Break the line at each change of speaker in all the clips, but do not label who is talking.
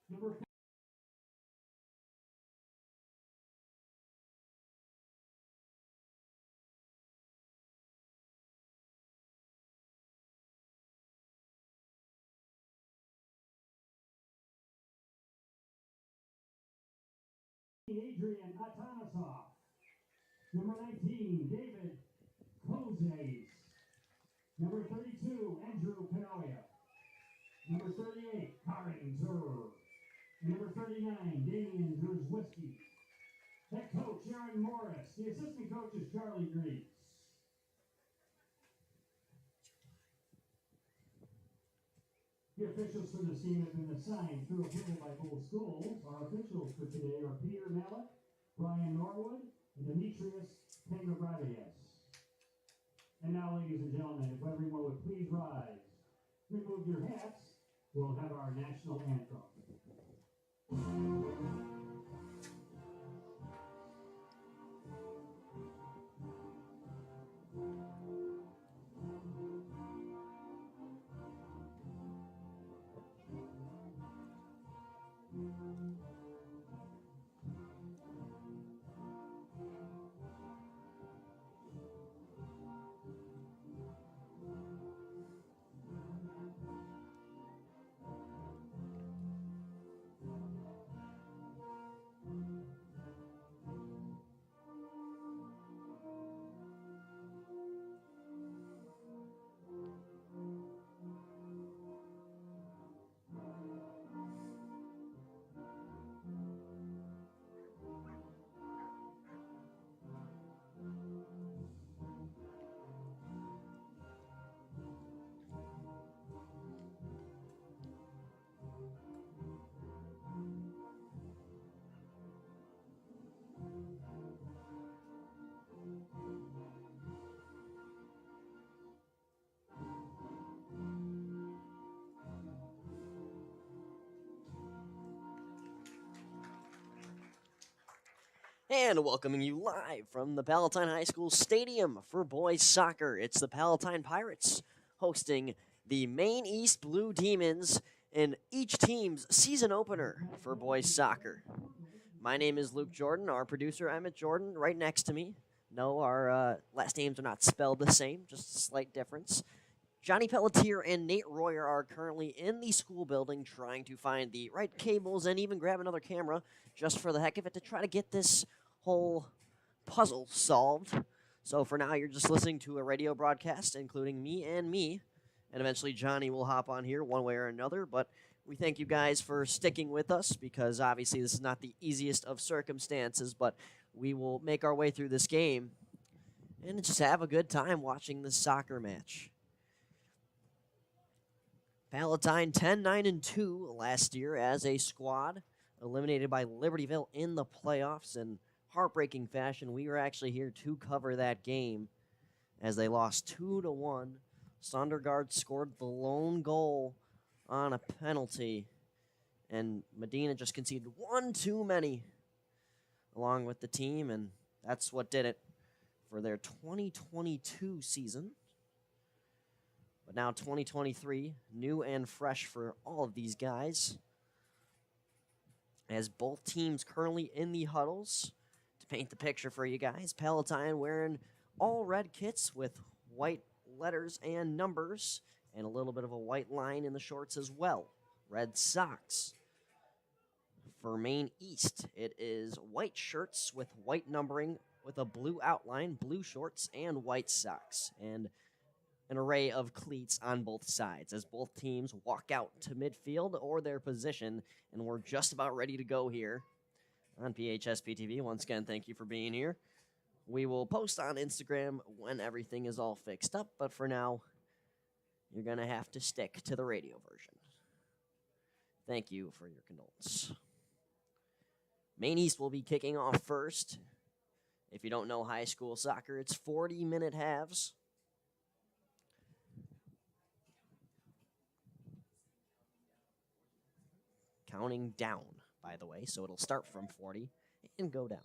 Number Adrian Atanasov. Number 19, David Kozes. Number 32, Andrew Penoya. Number 38, Karin Zur. Number 39, Damian Druzwiski. Head coach, Aaron Morris. The assistant coach is Charlie Greaves. The officials for this team have been assigned through approval by both schools. Our officials for today are Peter Malik, Brian Norwood, and Demetrius Pengravias. And now, ladies and gentlemen, if everyone would please rise, remove your hats, we'll have our national anthem.
And welcoming you live from the Palatine High School Stadium for boys soccer. It's the Palatine Pirates hosting the Maine East Blue Demons in each team's season opener for boys soccer. My name is Luke Jorden, our producer Emmet Jorden, right next to me. No, our last names are not spelled the same, just a slight difference. Johnny Pellettiere and Nate Royer are currently in the school building trying to find the right cables and even grab another camera just for the heck of it to try to get this whole puzzle solved. So for now, you're just listening to a radio broadcast, including me, and eventually Johnny will hop on here one way or another, but we thank you guys for sticking with us because obviously this is not the easiest of circumstances, but we will make our way through this game and just have a good time watching this soccer match. Palatine 10-9-2 last year as a squad, eliminated by Libertyville in the playoffs in heartbreaking fashion. We were actually here to cover that game as they lost 2-1. Sondergaard scored the lone goal on a penalty, and Medina just conceded one too many along with the team, and that's what did it for their 2022 season. But now 2023, new and fresh for all of these guys. As both teams currently in the huddles, to paint the picture for you guys, Palatine wearing all red kits with white letters and numbers, and a little bit of a white line in the shorts as well. Red socks. For Maine East, it is white shirts with white numbering with a blue outline, blue shorts, and white socks. And an array of cleats on both sides as both teams walk out to midfield or their position, and we're just about ready to go here on PHSP TV. Once again, thank you for being here. We will post on Instagram when everything is all fixed up, but for now, you're going to have to stick to the radio version. Thank you for your condolence. Maine East will be kicking off first. If you don't know high school soccer, it's 40-minute halves. Counting down, by the way, so it'll start from 40 and go down.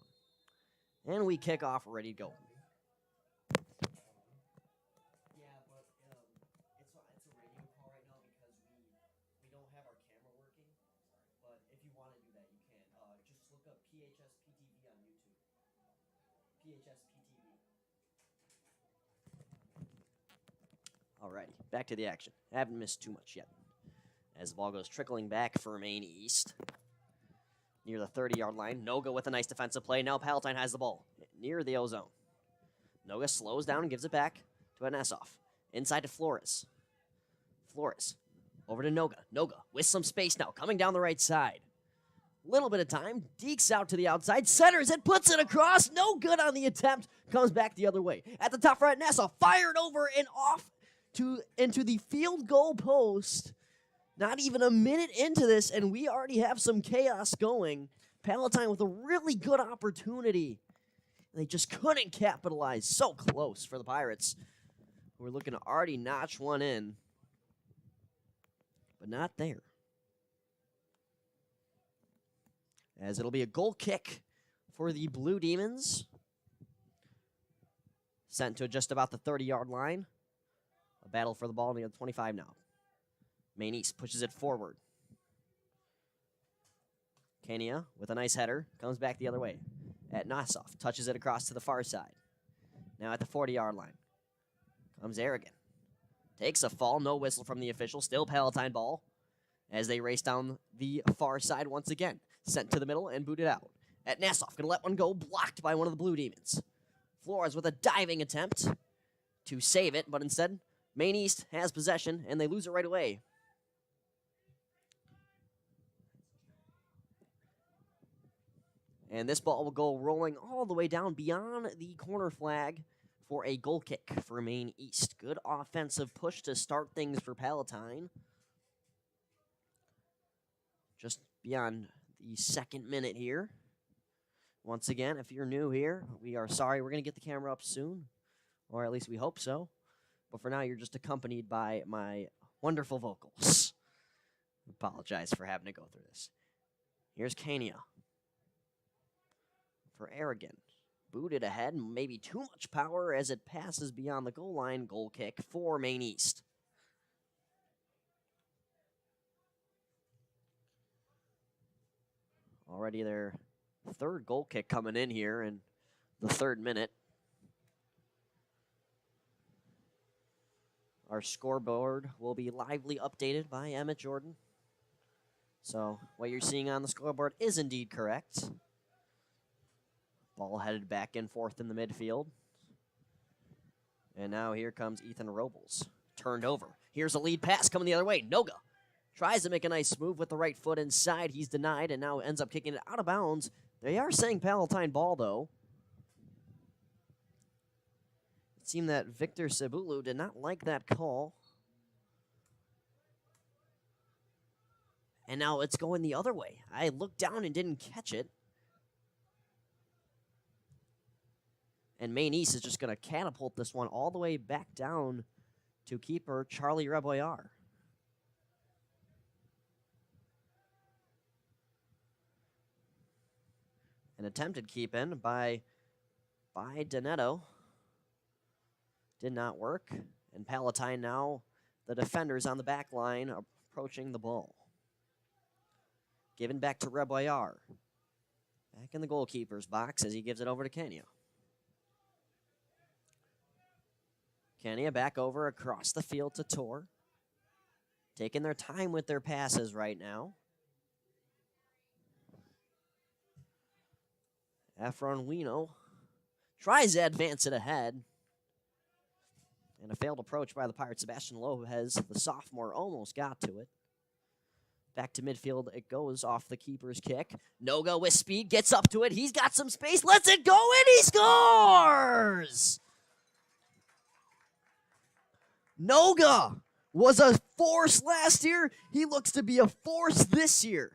And we kick off, ready to go. Yeah, but it's a radio call right now because we don't have our camera working. But if Alrighty, back to the action. Haven't missed too much yet. As the ball goes trickling back for Maine East. Near the 30-yard line. Noga with a nice defensive play. Now Palatine has the ball near the O-zone. Noga slows down and gives it back to Anesov. Inside to Flores. Flores over to Noga. Noga with some space now. Coming down the right side. Little bit of time. Dekes out to the outside. Centers it. Puts it across. No good on the attempt. Comes back the other way. At the top right, Anesov fired over and off into the field goal post. Not even a minute into this, and we already have some chaos going. Palatine with a really good opportunity. They just couldn't capitalize. So close for the Pirates. We're looking to already notch one in, but not there. As it'll be a goal kick for the Blue Demons. Sent to just about the 30-yard line. A battle for the ball near the 25 now. Maine East pushes it forward. Kania with a nice header. Comes back the other way. At Nossoff. Touches it across to the far side. Now at the 40-yard line. Comes Aragon. Takes a fall. No whistle from the official. Still Palatine ball. As they race down the far side once again. Sent to the middle and booted out. At Nassoff. Going to let one go. Blocked by one of the Blue Demons. Flores with a diving attempt to save it. But instead, Maine East has possession. And they lose it right away. And this ball will go rolling all the way down beyond the corner flag for a goal kick for Maine East. Good offensive push to start things for Palatine. Just beyond the second minute here. Once again, if you're new here, we are sorry. We're going to get the camera up soon, or at least we hope so. But for now, you're just accompanied by my wonderful vocals. Apologize for having to go through this. Here's Kania. For Aragon. Booted ahead, maybe too much power as it passes beyond the goal line. Goal kick for Maine East. Already their third goal kick coming in here in the third minute. Our scoreboard will be lively updated by Emmet Jorden. So what you're seeing on the scoreboard is indeed correct. Ball headed back and forth in the midfield. And now here comes Ethan Robles. Turned over. Here's a lead pass coming the other way. Noga tries to make a nice move with the right foot inside. He's denied and now ends up kicking it out of bounds. They are saying Palatine ball, though. It seemed that Victor Sebulu did not like that call. And now it's going the other way. I looked down and didn't catch it. And Maine East is just going to catapult this one all the way back down to keeper Charlie Reboyar. An attempted keep in by Donetto. Did not work. And Palatine now, the defenders on the back line approaching the ball. Given back to Reboyar. Back in the goalkeeper's box as he gives it over to Kenya. Kenya back over across the field to Tor. Taking their time with their passes right now. Efron Wino tries to advance it ahead. And a failed approach by the Pirates. Sebastian Lopez, the sophomore, almost got to it. Back to midfield, it goes off the keeper's kick. Noga with speed, gets up to it. He's got some space, lets it go, and he scores! Noga was a force last year. He looks to be a force this year.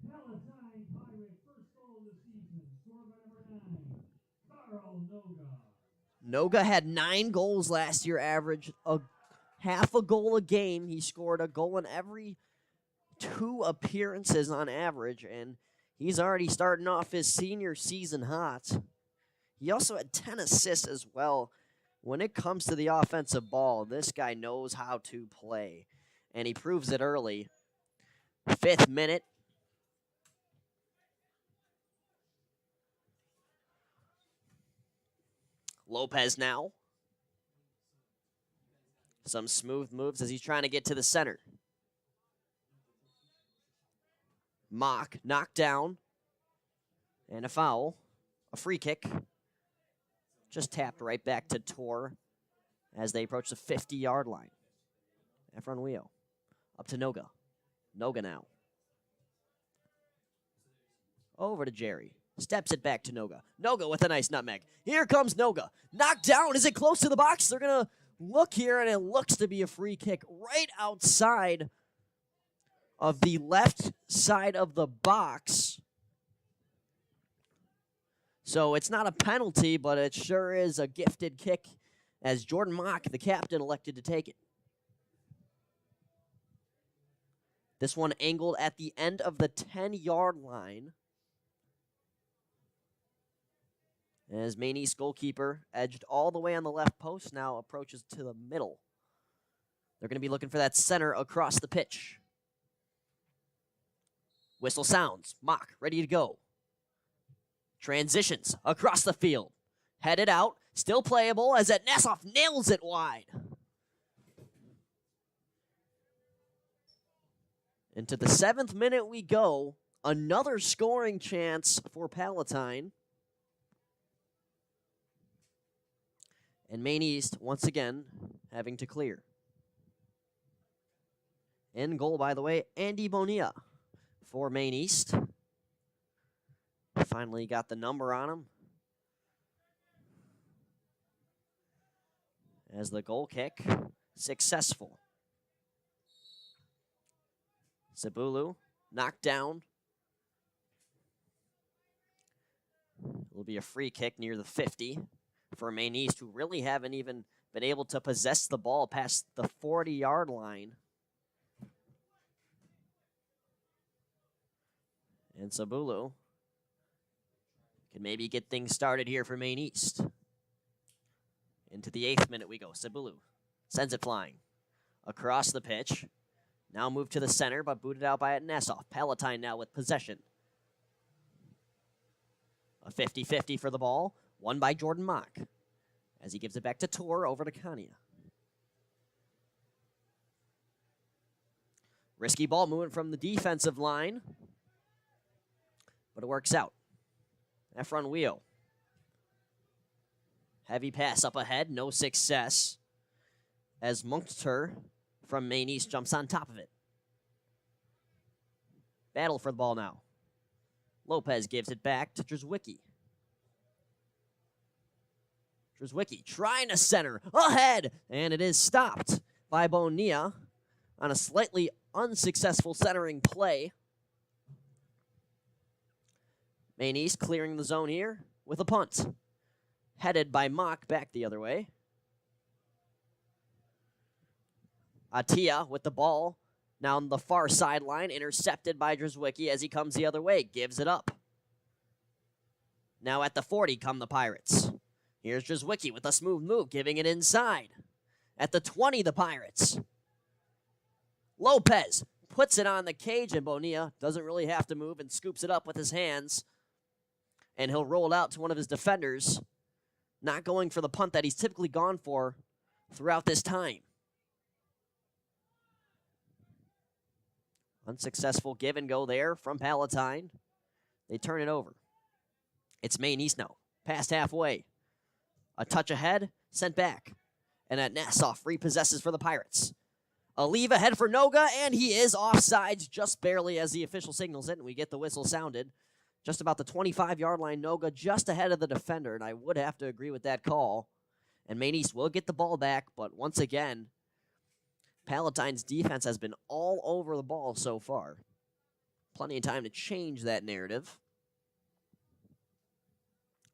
Palatine Pirate first goal of the season, scored by number 9, Carl Noga.
Noga had 9 goals last year, averaged half a goal a game. He scored a goal in every 2 appearances on average, and he's already starting off his senior season hot. He also had 10 assists as well. When it comes to the offensive ball, this guy knows how to play, and he proves it early. 5th minute, Lopez now. Some smooth moves as he's trying to get to the center. Mock knocked down. And a foul. A free kick. Just tapped right back to Tor as they approach the 50-yard line. Efron Wheel. Up to Noga. Noga now. Over to Jerry. Steps it back to Noga. Noga with a nice nutmeg. Here comes Noga. Knocked down. Is it close to the box? They're going to look here, and it looks to be a free kick right outside of the left side of the box. So it's not a penalty, but it sure is a gifted kick as Jorden Mock, the captain, elected to take it. This one angled at the end of the 10-yard line. As Maine East goalkeeper edged all the way on the left post, now approaches to the middle. They're going to be looking for that center across the pitch. Whistle sounds. Mock ready to go. Transitions across the field. Headed out. Still playable as Nassau nails it wide. Into the 7th minute we go. Another scoring chance for Palatine. And Maine East, once again, having to clear. In goal, by the way, Andy Bonilla for Maine East. Finally got the number on him. As the goal kick, successful. Sabulu knocked down. It will be a free kick near the 50 for Maine East, who really haven't even been able to possess the ball past the 40-yard line. And Sabulu can maybe get things started here for Maine East. Into the 8th minute we go. Sabulu sends it flying across the pitch. Now moved to the center, but booted out by Nassau. Palatine now with possession. A 50-50 for the ball. Won by Jorden Mock. As he gives it back to Tor over to Kania. Risky ball moving from the defensive line. But it works out. Efron Wheel. Heavy pass up ahead. No success. As Munkter from Maine East jumps on top of it. Battle for the ball now. Lopez gives it back to Drzwicki. Drzwicki trying to center ahead, and it is stopped by Bonilla on a slightly unsuccessful centering play. Maine East clearing the zone here with a punt. Headed by Mock back the other way. Atia with the ball. Now on the far sideline, intercepted by Drzwicki as he comes the other way. Gives it up. Now at the 40 come the Pirates. Here's Drzwicki with a smooth move, giving it inside. At the 20, the Pirates. Lopez puts it on the cage, and Bonilla doesn't really have to move and scoops it up with his hands. And he'll roll it out to one of his defenders, not going for the punt that he's typically gone for throughout this time. Unsuccessful give and go there from Palatine. They turn it over. It's Maine East now, past halfway. A touch ahead, sent back. And at Nassau repossesses for the Pirates. A leave ahead for Noga, and he is offsides just barely as the official signals it, and we get the whistle sounded. Just about the 25-yard line, Noga just ahead of the defender, and I would have to agree with that call. And Maine East will get the ball back, but once again, Palatine's defense has been all over the ball so far. Plenty of time to change that narrative.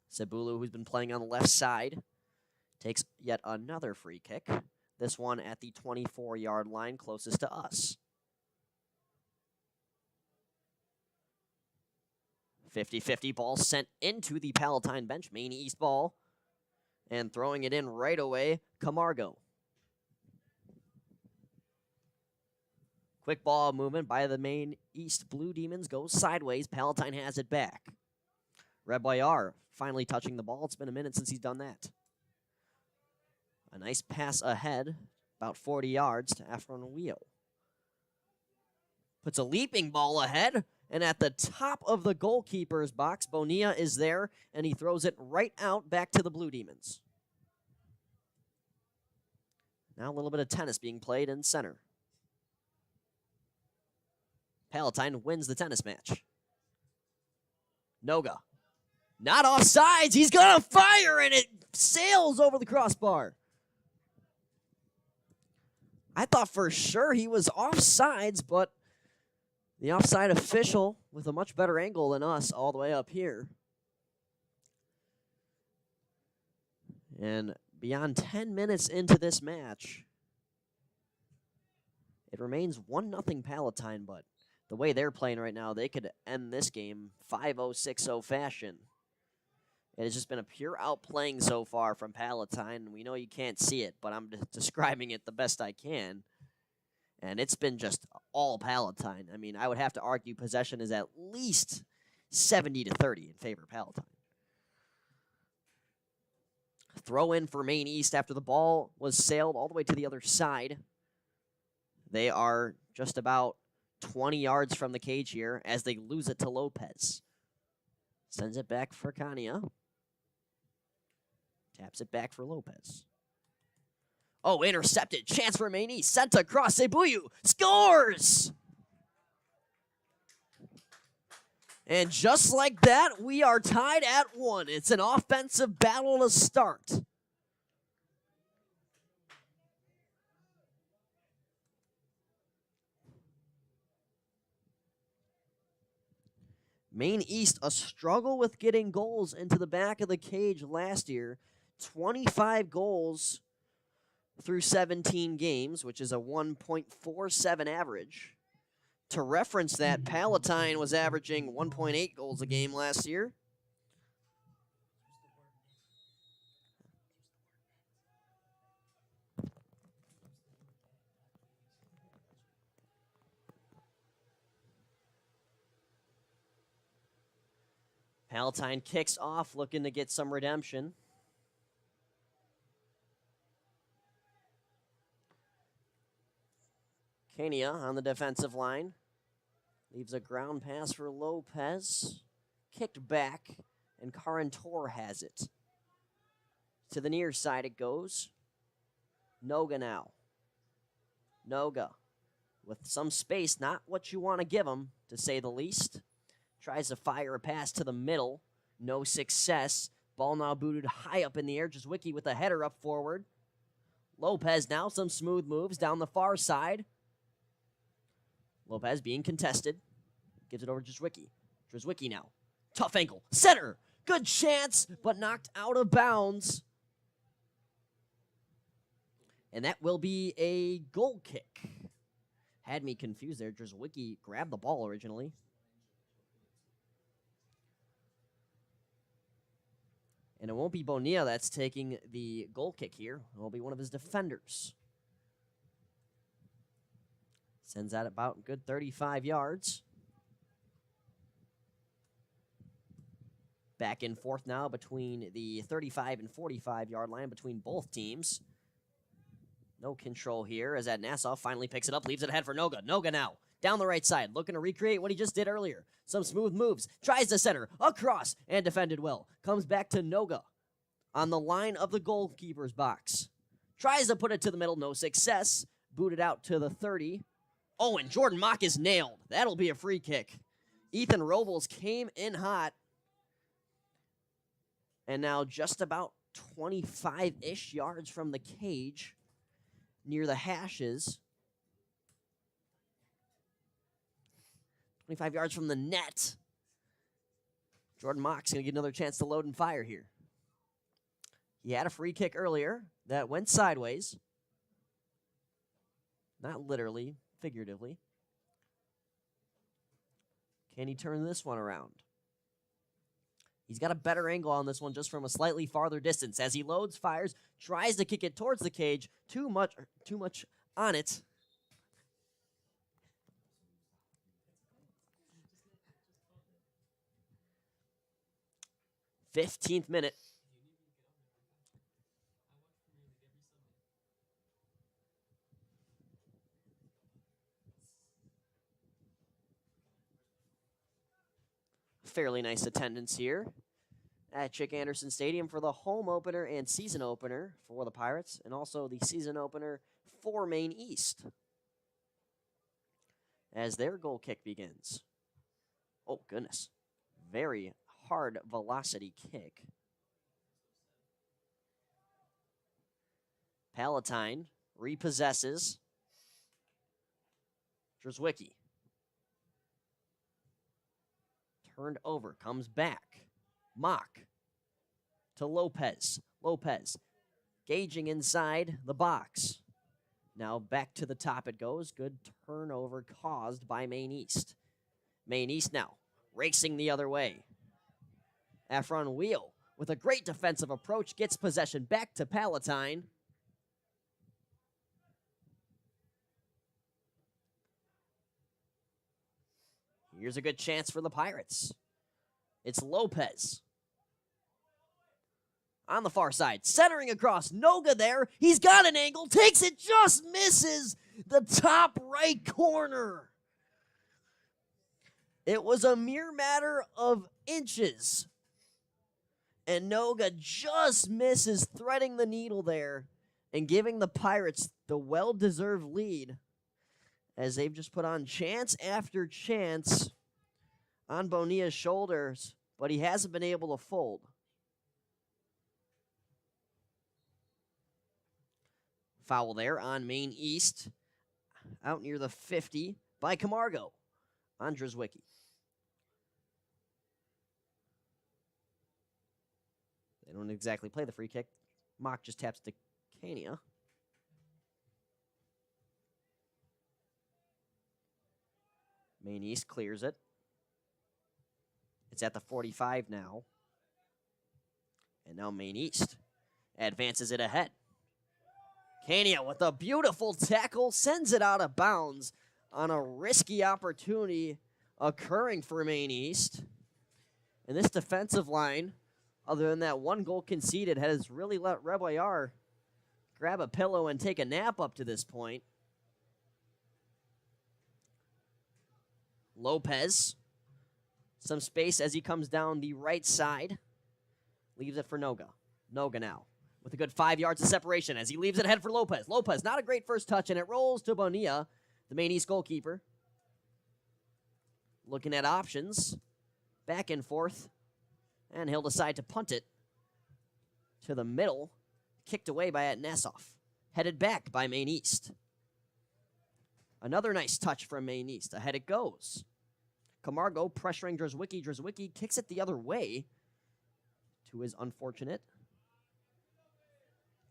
Sabulu, who's been playing on the left side, takes yet another free kick. This one at the 24-yard line closest to us. 50-50 ball sent into the Palatine bench. Maine East ball. And throwing it in right away, Camargo. Quick ball movement by the Maine East Blue Demons goes sideways. Palatine has it back. Red Boyar finally touching the ball. It's been a minute since he's done that. A nice pass ahead, about 40 yards to Afronwio. Puts a leaping ball ahead, and at the top of the goalkeeper's box, Bonilla is there, and he throws it right out back to the Blue Demons. Now a little bit of tennis being played in center. Palatine wins the tennis match. Noga. Not offsides. He's going to fire, and it sails over the crossbar. I thought for sure he was offsides, but the offside official with a much better angle than us all the way up here. And beyond 10 minutes into this match, it remains 1-0 Palatine, but the way they're playing right now, they could end this game 5-0, 6-0 fashion. It has just been a pure outplaying so far from Palatine. We know you can't see it, but I'm describing it the best I can. And it's been just all Palatine. I mean, I would have to argue possession is at least 70-30 in favor of Palatine. Throw in for Maine East after the ball was sailed all the way to the other side. They are just about 20 yards from the cage here as they lose it to Lopez. Sends it back for Kania. Taps it back for Lopez. Oh, intercepted. Chance for Maine East. Sent across. Sebuyu scores! And just like that, we are tied at 1. It's an offensive battle to start. Maine East, a struggle with getting goals into the back of the cage last year. 25 goals through 17 games, which is a 1.47 average. To reference that, Palatine was averaging 1.8 goals a game last year. Palatine kicks off, looking to get some redemption. Kania on the defensive line. Leaves a ground pass for Lopez. Kicked back, and Carantor has it. To the near side it goes. Noga now. Noga with some space, not what you want to give him, to say the least. Tries to fire a pass to the middle. No success. Ball now booted high up in the air. Jazwicki with a header up forward. Lopez now, some smooth moves down the far side. Lopez being contested. Gives it over to Jazwicki. Jazwicki now. Tough ankle. Center. Good chance, but knocked out of bounds. And that will be a goal kick. Had me confused there. Jazwicki grabbed the ball originally. And it won't be Bonilla that's taking the goal kick here. It will be one of his defenders. Sends out about a good 35 yards. Back and forth now between the 35 and 45-yard line between both teams. No control here as that Nassau finally picks it up, leaves it ahead for Noga. Noga now, down the right side, looking to recreate what he just did earlier. Some smooth moves, tries to center, across, and defended well. Comes back to Noga on the line of the goalkeeper's box. Tries to put it to the middle, no success. Booted out to the 30. Oh, and Jorden Mock is nailed. That'll be a free kick. Ethan Robles came in hot. And now just about 25-ish yards from the cage, near the hashes. 25 yards from the net. Jorden Mock's going to get another chance to load and fire here. He had a free kick earlier that went sideways. Not literally, figuratively. Can he turn this one around? He's got a better angle on this one just from a slightly farther distance. As he loads, fires, tries to kick it towards the cage. Too much on it. '15th minute. fairly nice attendance here at Chick Anderson Stadium for the home opener and season opener for the Pirates, and also the season opener for Maine East as their goal kick begins. Oh, goodness. Very hard velocity kick. Palatine repossesses. Drzwicki. Turned over, comes back. Mock to Lopez. Lopez gauging inside the box. Now back to the top it goes. Good turnover caused by Maine East. Maine East now racing the other way. Efron Wheel with a great defensive approach gets possession back to Palatine. Here's a good chance for the Pirates. It's Lopez. On the far side, centering across. Noga there. He's got an angle. Takes it, just misses the top right corner. It was a mere matter of inches. And Noga just misses, threading the needle there and giving the Pirates the well-deserved lead as they've just put on chance after chance on Bonilla's shoulders, but he hasn't been able to fold. Foul there on Maine East, out near the 50 by Camargo on Drzwicki. They don't exactly play the free kick. Mock just taps to Kania. Maine East clears it. It's at the 45 now. And now Maine East advances it ahead. Kania with a beautiful tackle sends it out of bounds on a risky opportunity occurring for Maine East. And this defensive line, other than that one goal conceded, has really let Reboyar grab a pillow and take a nap up to this point. Lopez, some space as he comes down the right side. Leaves it for Noga. Noga now with a good 5 yards of separation as he leaves it ahead for Lopez. Lopez, not a great first touch, and it rolls to Bonilla, the Maine East goalkeeper. Looking at options. Back and forth. And he'll decide to punt it to the middle. Kicked away by Atnasoff. Headed back by Maine East. Another nice touch from Maine East. Ahead it goes. Camargo pressuring Drzwicki. Drzwicki kicks it the other way, to his unfortunate.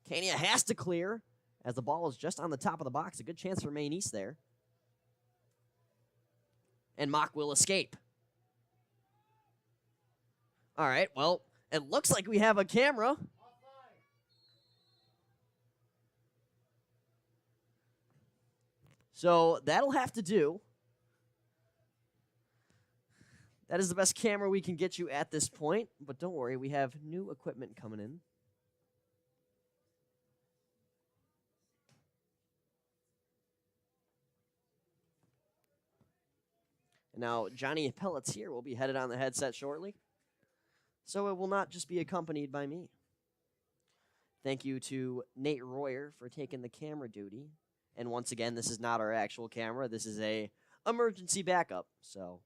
Kania has to clear as the ball is just on the top of the box. A good chance for Maine East there. And Mock will escape. All right, well, it looks like we have a camera. So that'll have to do. That is the best camera we can get you at this point. But don't worry, we have new equipment coming in. And now Johnny Pellettiere will be headed on the headset shortly. So it will not just be accompanied by me. Thank you to Nate Royer for taking the camera duty. And once again, this is not our actual camera. This is a emergency backup. So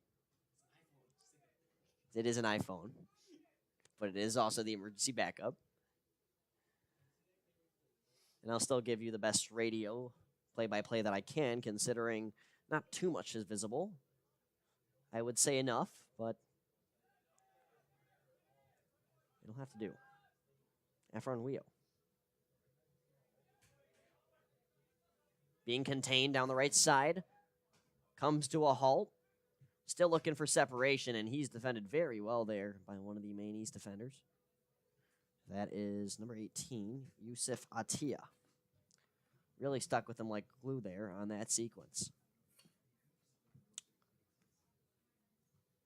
it is an iPhone, but it is also the emergency backup. And I'll still give you the best radio play-by-play that I can, considering not too much is visible. I would say enough, but it'll have to do. Efron Wheel. Being contained down the right side. Comes to a halt. Still looking for separation, and he's defended very well there by one of the Maine East defenders. That is number 18, Yusuf Atia. Really stuck with him like glue there on that sequence.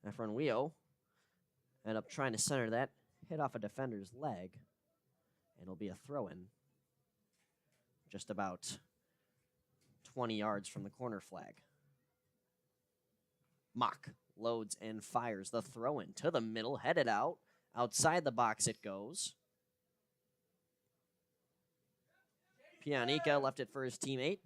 Efron Wheel ended up trying to center that. Hit off a defender's leg. And it'll be a throw-in. Just about 20 yards from the corner flag. Mock loads and fires the throw in to the middle, headed out. Outside the box it goes. Pianica left it for his teammate.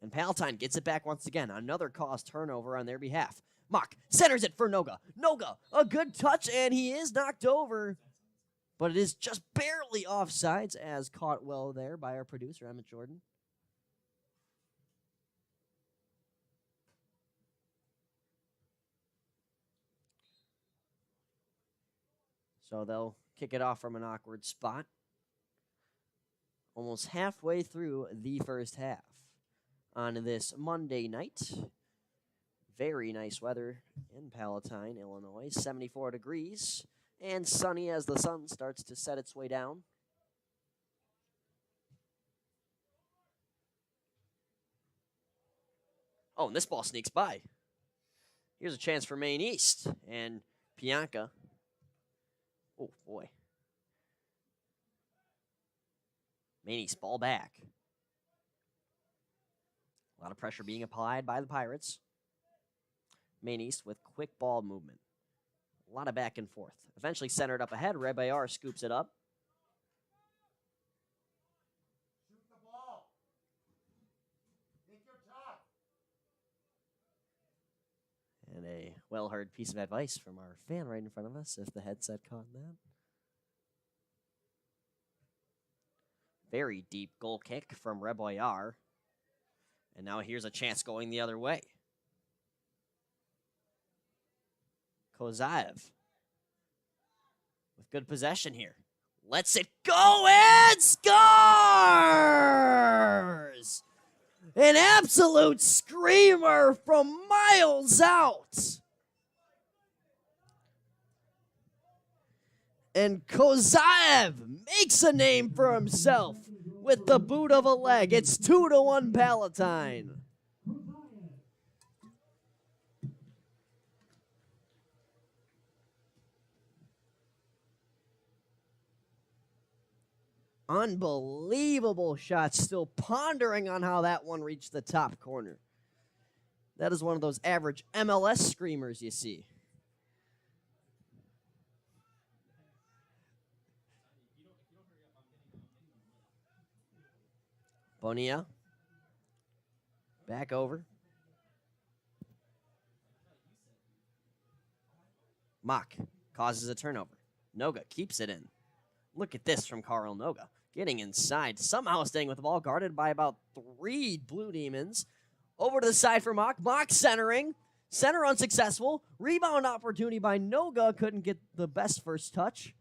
And Palatine gets it back once again. Another caused turnover on their behalf. Mock centers it for Noga. Noga, a good touch, and he is knocked over. But it is just barely offsides, as caught well there by our producer, Emmet Jorden. So they'll kick it off from an awkward spot. Almost halfway through the first half on this Monday night. Very nice weather in Palatine, Illinois. 74 degrees and sunny as the sun starts to set its way down. Oh, and this ball sneaks by. Here's a chance for Maine East. And Pianca. Oh, boy. Maine East, ball back. A lot of pressure being applied by the Pirates. Maine East with quick ball movement. A lot of back and forth. Eventually centered up ahead. Rebayar scoops it up.
Shoot the ball. Take your shot.
And a well-heard piece of advice from our fan right in front of us, if the headset caught that. Very deep goal kick from Rebayar. And now here's a chance going the other way. Kozaev with good possession here. Lets it go and scores! An absolute screamer from miles out. And Kozaev makes a name for himself with the boot of a leg. It's 2-1 Palatine. Unbelievable shot. Still pondering on how that one reached the top corner. That is one of those average MLS screamers you see. Bonilla. Back over. Mock causes a turnover. Noga keeps it in. Look at this from Carl Noga. Getting inside, somehow staying with the ball, guarded by about 3 Blue Demons. Over to the side for Mock. Mock centering. Center unsuccessful. Rebound opportunity by Noga. Couldn't get the best first touch.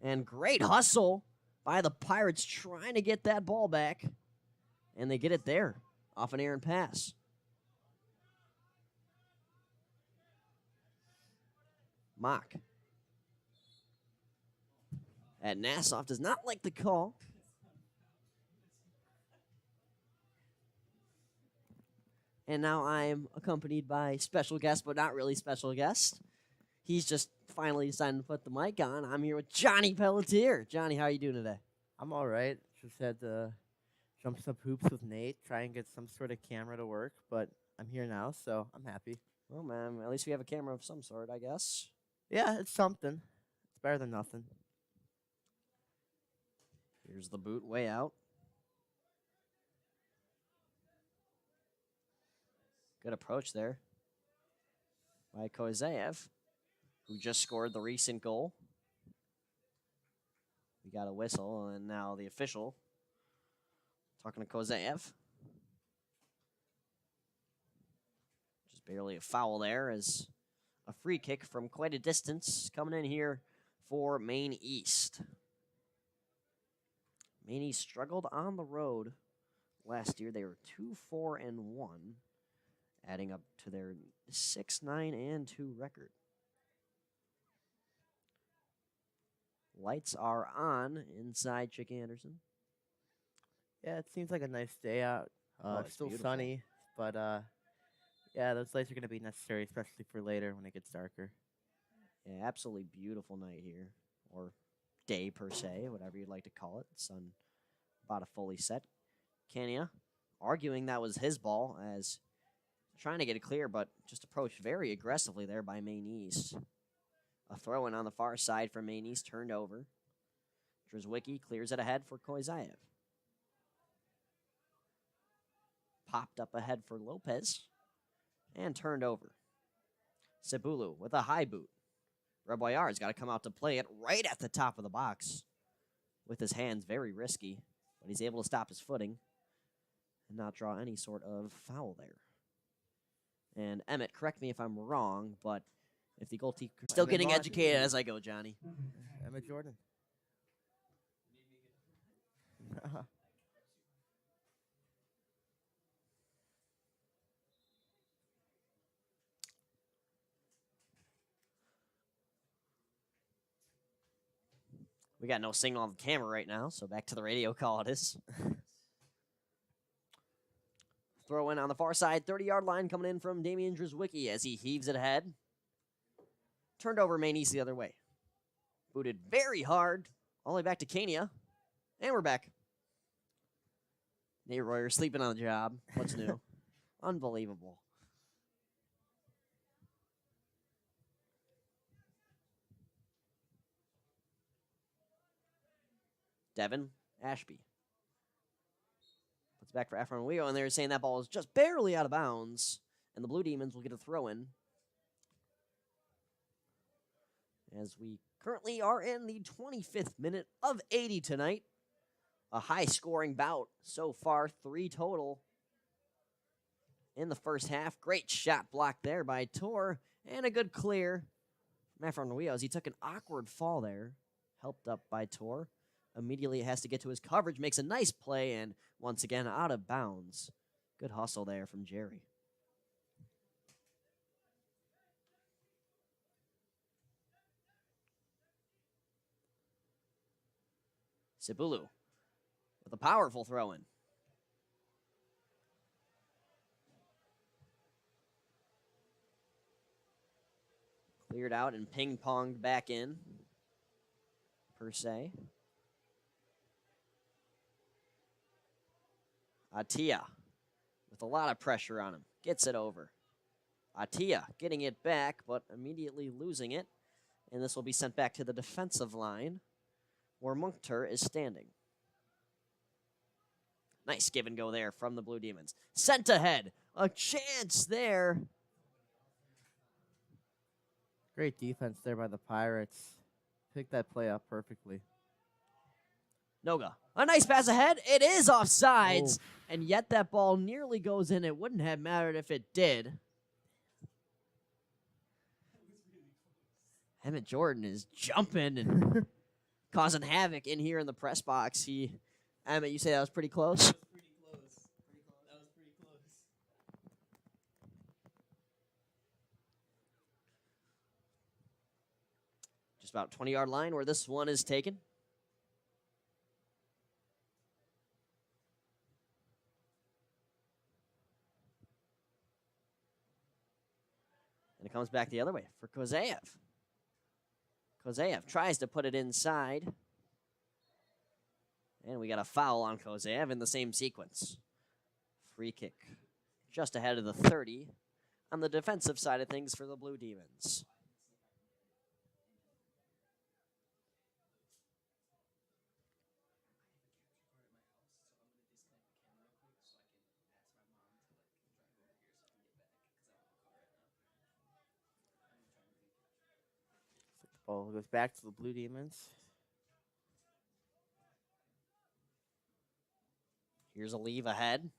And great hustle by the Pirates trying to get that ball back. And they get it there off an errant pass. Mock. At Nassau does not like the call. And now I'm accompanied by special guest, but not really special guest. He's just finally decided to put the mic on. I'm here with Johnny Pellettiere. Johnny, how are you doing today?
I'm all right. Just had to jump some hoops with Nate, try and get some sort of camera to work, but I'm here now, so I'm happy.
Well, man, at least we have a camera of some sort, I guess.
Yeah, it's something. It's better than nothing.
Here's the boot way out. Good approach there by Kozaev, who just scored the recent goal. We got a whistle, and now the official talking to Kozaev. Just barely a foul there as a free kick from quite a distance coming in here for Maine East. Maine East struggled on the road last year. They were 2-4-1, adding up to their 6-9-2 record. Lights are on inside Chick Anderson.
Yeah, it seems like a nice day out.
It's
Still
beautiful.
sunny, but yeah, those lights are going to be necessary, especially for later when it gets darker.
Yeah, absolutely beautiful night here, or day per se, whatever you'd like to call it. Sun about a fully set. Kenya arguing that was his ball as trying to get it clear, but just approached very aggressively there by Maine East. A throw in on the far side from Maine East turned over. Drzwicki clears it ahead for Koizaev. Popped up ahead for Lopez and turned over. Cebulu with a high boot. Reboyard's got to come out to play it right at the top of the box with his hands, very risky, but he's able to stop his footing and not draw any sort of foul there. And Emmet, correct me if I'm wrong, but if the goalkeeper... Still
Emmet
getting
Martin.
educated as I go, Johnny.
Emmet Jorden.
We got no signal on the camera right now, so back to the radio call it is. Throw in on the far side, 30-yard line coming in from Damian Drzwicki as he heaves it ahead. Turned over Maine East the other way. Booted very hard, all the way back to Kania. And we're back. Nate Royer sleeping on the job. What's new? Unbelievable. Devin Ashby. Puts back for Efron Leo, and they're saying that ball is just barely out of bounds. And the Blue Demons will get a throw in. As we currently are in the 25th minute of 80 tonight. A high-scoring bout so far, 3 total in the first half. Great shot block there by Tor, and a good clear from Efron Leo as he took an awkward fall there, helped up by Tor. Immediately has to get to his coverage, makes a nice play, and once again out of bounds. Good hustle there from Jerry. Cebulu with a powerful throw-in. Cleared out and ping-ponged back in, per se. Atia with a lot of pressure on him. Gets it over. Atia getting it back, but immediately losing it. And this will be sent back to the defensive line, where Munkter is standing. Nice give and go there from the Blue Demons. Sent ahead. A chance there.
Great defense there by the Pirates. Picked that play up perfectly.
Noga. A nice pass ahead. It is offsides. And yet that ball nearly goes in. It wouldn't have mattered if it did. Emmet Jorden is jumping and causing havoc in here in the press box. Emmet, you say that was pretty close?
That was pretty close. That was pretty close.
Just about 20-yard line where this one is taken. And it comes back the other way for Kozaev. Kozaev tries to put it inside. And we got a foul on Kozaev in the same sequence. Free kick just ahead of the 30 on the defensive side of things for the Blue Demons.
Ball goes back to the Blue Demons.
Here's a leave ahead.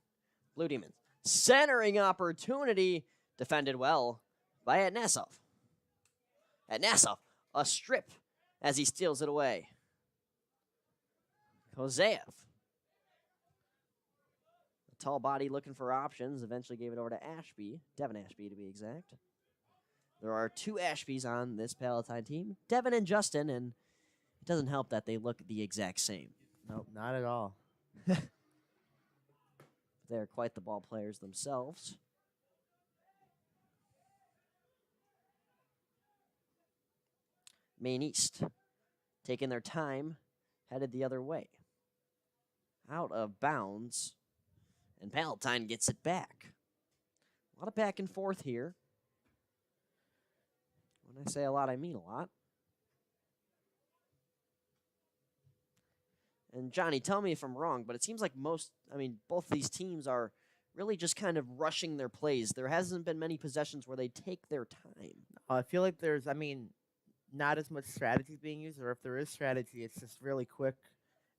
Blue Demons. Centering opportunity. Defended well by Atnasov. Atnasov, a strip as he steals it away. Kozaev. A tall body looking for options. Eventually gave it over to Ashby. Devin Ashby to be exact. There are 2 Ashbys on this Palatine team. Devin and Justin, and it doesn't help that they look the exact same.
Nope, not at all.
They're quite the ball players themselves. Maine East, taking their time, headed the other way. Out of bounds And Palatine gets it back. A lot of back and forth here. When I say a lot, I mean a lot. And Johnny, tell me if I'm wrong, but it seems like both of these teams are really just kind of rushing their plays. There hasn't been many possessions where they take their time.
I feel like there's, not as much strategy being used, or if there is strategy, it's just really quick.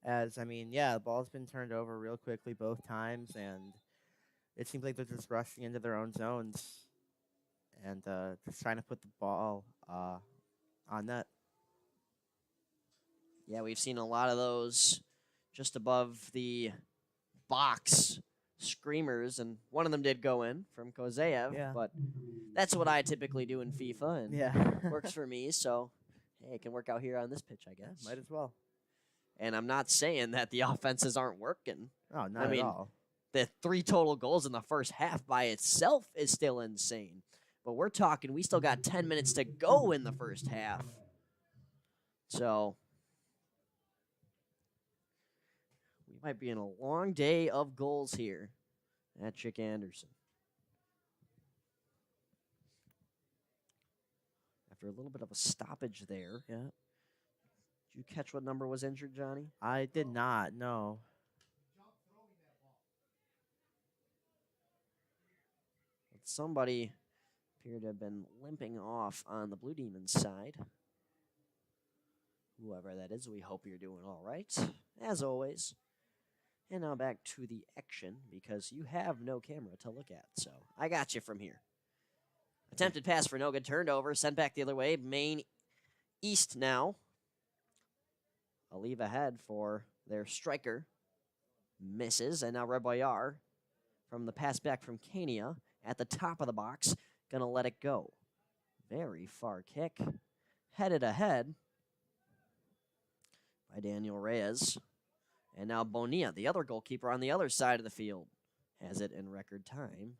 The ball's been turned over real quickly both times, and it seems like they're just rushing into their own zones and just trying to put the ball on net.
Yeah, we've seen a lot of those just above the box screamers, and one of them did go in from Kozeyev, but that's what I typically do in FIFA, and works for me, so hey, it can work out here on this pitch, I guess.
Might as well.
And I'm not saying that the offenses aren't working.
Oh, not at all.
The 3 total goals in the first half by itself is still insane. But we're talking, we still got 10 minutes to go in the first half. So we might be in a long day of goals here at Chick Anderson. After a little bit of a stoppage there.
Yeah.
Did you catch what number was injured, Johnny?
I did not, no.
Somebody appeared to have been limping off on the Blue Demons side. Whoever that is, we hope you're doing all right, as always. And now back to the action, because you have no camera to look at, so I got you from here. Attempted pass for Noga, turned over, sent back the other way. Maine East now. A leave ahead for their striker. Misses, and now Reboyar from the pass back from Kania at the top of the box, gonna let it go. Very far kick. Headed ahead by Daniel Reyes. And now Bonilla, the other goalkeeper on the other side of the field, has it in record time.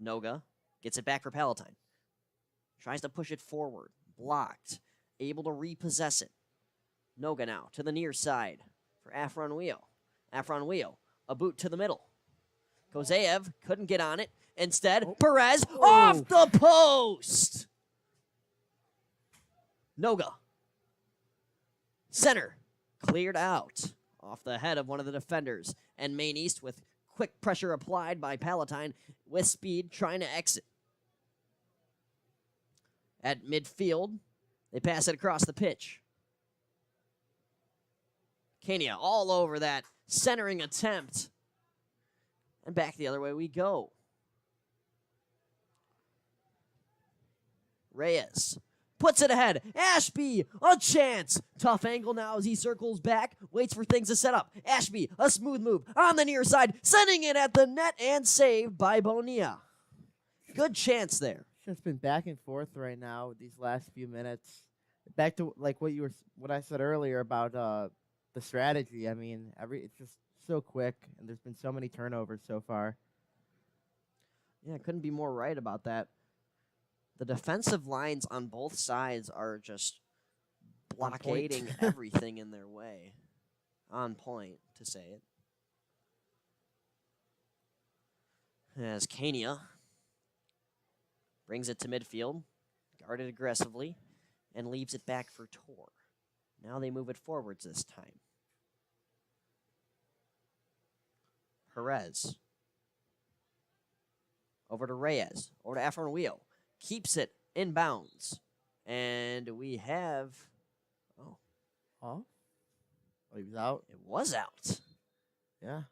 Noga gets it back for Palatine. Tries to push it forward. Blocked. Able to repossess it. Noga now to the near side for Afronwheel. Afronwheel, a boot to the middle. Kozeyev couldn't get on it. Instead, Perez off the post. Noga. Center. Cleared out. Off the head of one of the defenders. And Maine East with quick pressure applied by Palatine with speed trying to exit. At midfield, they pass it across the pitch. Kania all over that centering attempt. And back the other way we go. Reyes puts it ahead. Ashby, a chance. Tough angle now as he circles back. Waits for things to set up. Ashby, a smooth move on the near side. Sending it at the net and saved by Bonilla. Good chance there.
It's been back and forth right now with these last few minutes. Back to like what I said earlier about the strategy. It's just so quick, and there's been so many turnovers so far.
Yeah, couldn't be more right about that. The defensive lines on both sides are just blockading everything in their way. On point, to say it. As Kania brings it to midfield, guarded aggressively, and leaves it back for Tor. Now they move it forwards this time. Perez. Over to Reyes. Over to Afronwheel. Keeps it inbounds. And we have...
Oh, he was out?
It was out.
Yeah.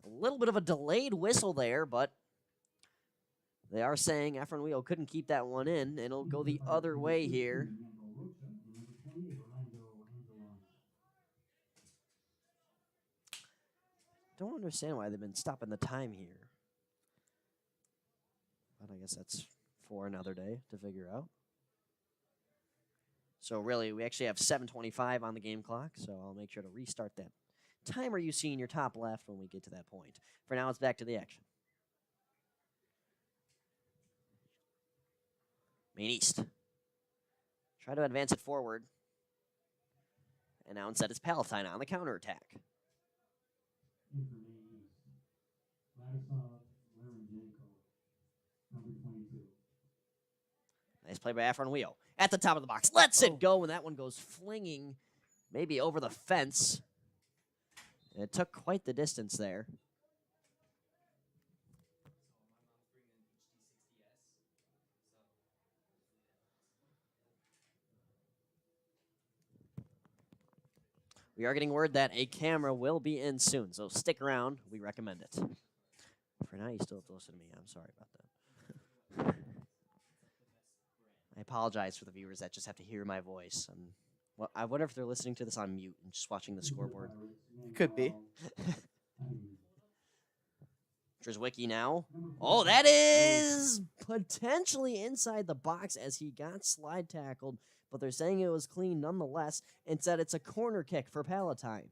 A little bit of a delayed whistle there, but they are saying Afronwheel couldn't keep that one in, and it'll go the other way here. Don't understand why they've been stopping the time here. But I guess that's for another day to figure out. So really, we actually have 7:25 on the game clock, so I'll make sure to restart that timer you see in your top left when we get to that point. For now, it's back to the action. Maine East. Try to advance it forward. announce that it's Palatine on the counterattack.
In for Maine East. Vladislav Larenjenko, number 22.
Nice play by Afronweo. At the top of the box. Lets it go, and that one goes flinging maybe over the fence. And it took quite the distance there. We are getting word that a camera will be in soon, so stick around. We recommend it. For now, you still have to listen to me. I'm sorry about that. I apologize for the viewers that just have to hear my voice. Well, I wonder if they're listening to this on mute and just watching the scoreboard.
Could be.
Drzwicki now. Oh, that is potentially inside the box as he got slide tackled, but they're saying it was clean nonetheless. Instead, it's a corner kick for Palatine.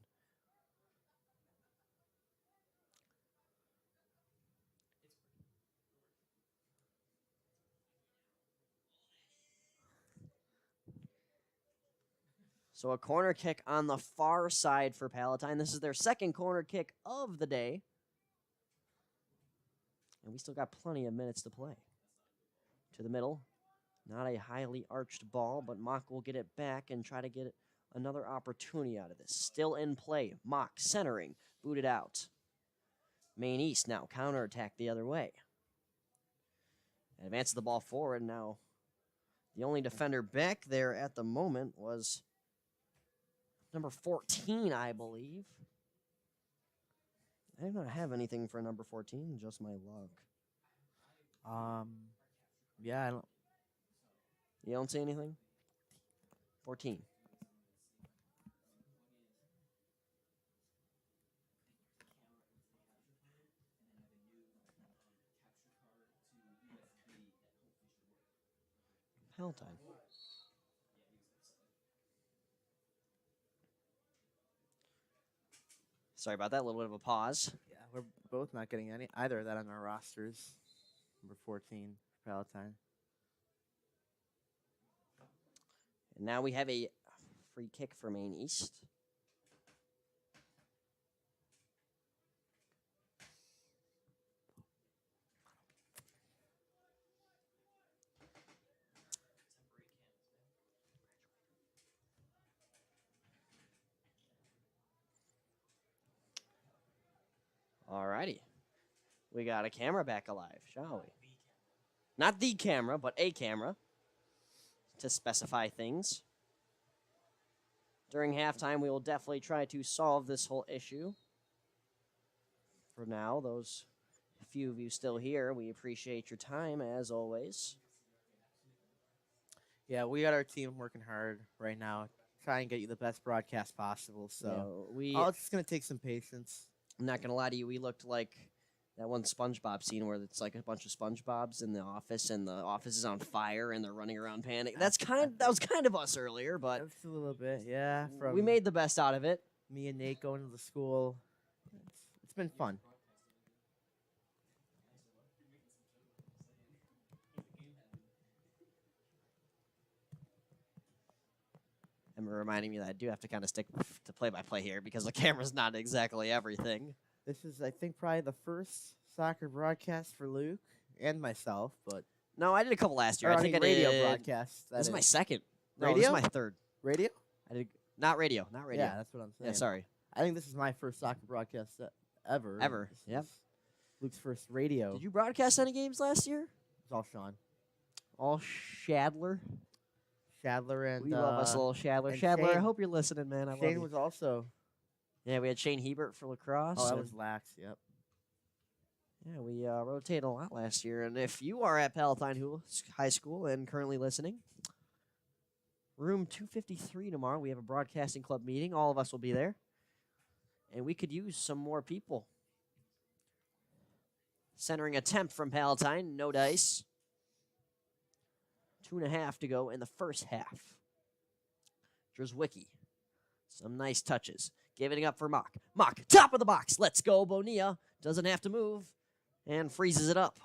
So a corner kick on the far side for Palatine. This is their second corner kick of the day. And we still got plenty of minutes to play. To the middle. Not a highly arched ball, but Mock will get it back and try to get another opportunity out of this. Still in play. Mock centering. Booted out. Maine East now counterattack the other way. Advances the ball forward now. The only defender back there at the moment was number 14, I believe. I do not have anything for number 14, just my luck.
Yeah, I don't.
You don't see anything? 14. Palatine. Sorry about that. A little bit of a pause.
Yeah, we're both not getting either of that on our rosters. Number 14, Palatine.
And now we have a free kick for Maine East. Alrighty. We got a camera back alive, shall we? Not the camera, but a camera to specify things. During halftime, we will definitely try to solve this whole issue. For now, those few of you still here, we appreciate your time, as always.
Yeah, we got our team working hard right now, trying to get you the best broadcast possible. So it's just going to take some patience.
I'm not going to lie to you, we looked like that one SpongeBob scene where it's like a bunch of SpongeBobs in the office and the office is on fire and they're running around panic. That was kind of us earlier, but
Just a little bit, yeah.
we made the best out of it.
Me and Nate going to the school. It's been fun.
And reminding me that I do have to kind of stick to play-by-play here because the camera's not exactly everything.
This is, I think, probably the first soccer broadcast for Luke and myself, but
No, I did a couple last year.
or,
I think I
radio
did.
broadcast.
This is my
is.
second. No,
Radio?
this is my third.
Radio?
I did not radio.
Yeah, that's what I'm saying.
Yeah, sorry.
I think this is my first soccer broadcast ever.
Ever,
This
yep.
is Luke's first radio.
Did you broadcast any games last year?
It's all Sean.
All Shadler.
Shadler and
We love us a little Shadler.
and
Shadler, I
Shane-
hope you're listening, man. I love
Shane
you.
was also.
Yeah, we had Shane Hebert for lacrosse.
Oh, that
and-
was lax. Yep.
Yeah, we rotated a lot last year. And if you are at Palatine High School and currently listening, room 253 tomorrow, we have a broadcasting club meeting. All of us will be there. And we could use some more people. Centering attempt from Palatine, no dice. 2.5 to go in the first half. Drzwicki. Some nice touches. Giving it up for Mock. Mock, top of the box. Let's go, Bonilla. Doesn't have to move. And freezes it up.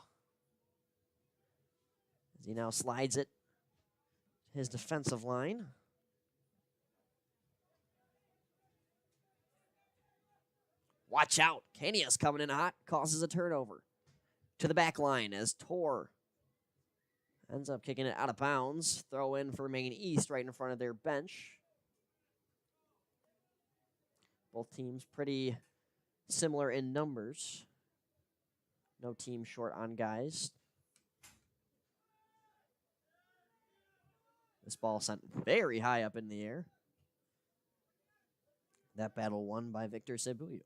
As he now slides it. His defensive line. Watch out. Kenia's coming in hot. Causes a turnover. To the back line as Tor ends up kicking it out of bounds. Throw in for Maine East right in front of their bench. Both teams pretty similar in numbers. No team short on guys. This ball sent very high up in the air. That battle won by Victor Cebuyo.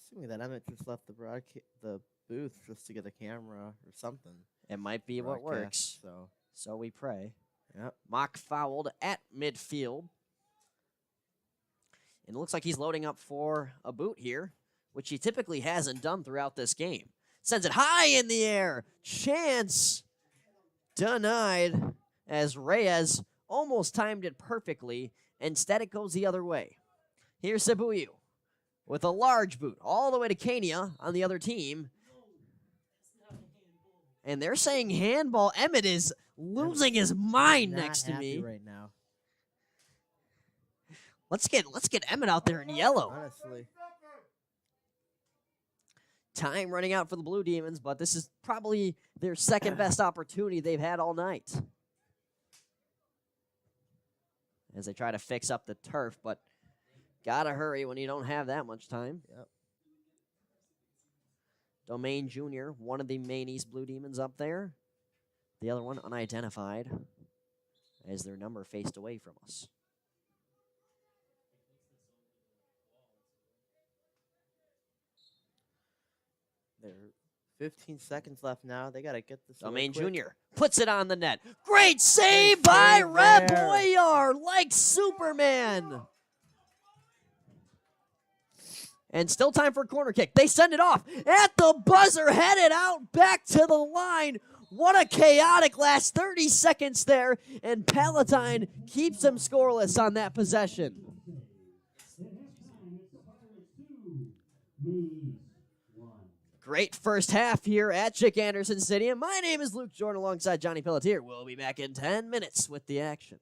Assuming that Emmet just left the booth just to get a camera or something.
It might be what works. So we pray.
Yep.
Mock fouled at midfield. And it looks like he's loading up for a boot here, which he typically hasn't done throughout this game. Sends it high in the air. Chance denied as Reyes almost timed it perfectly. Instead, it goes the other way. Here's Cebuyo with a large boot all the way to Kenya on the other team. And they're saying handball. Emmet is losing his mind next to me
right now.
Let's get Emmet out there in yellow.
Honestly.
Time running out for the Blue Demons, but this is probably their second best opportunity they've had all night. As they try to fix up the turf, but gotta hurry when you don't have that much time.
Yep.
Domain Jr., one of the Maine East Blue Demons up there. The other one unidentified as their number faced away from us.
There are 15 seconds left now. They got to get this.
Domain
quick.
Jr. puts it on the net. Great save
Great
by
save
Reb
there.
Boyar, like Superman. And still time for a corner kick. They send it off at the buzzer, headed out back to the line. What a chaotic last 30 seconds there. And Palatine keeps them scoreless on that possession. Great first half here at Chick Anderson Stadium. My name is Luke Jorden alongside Johnny Pellettiere. We'll be back in 10 minutes with the action.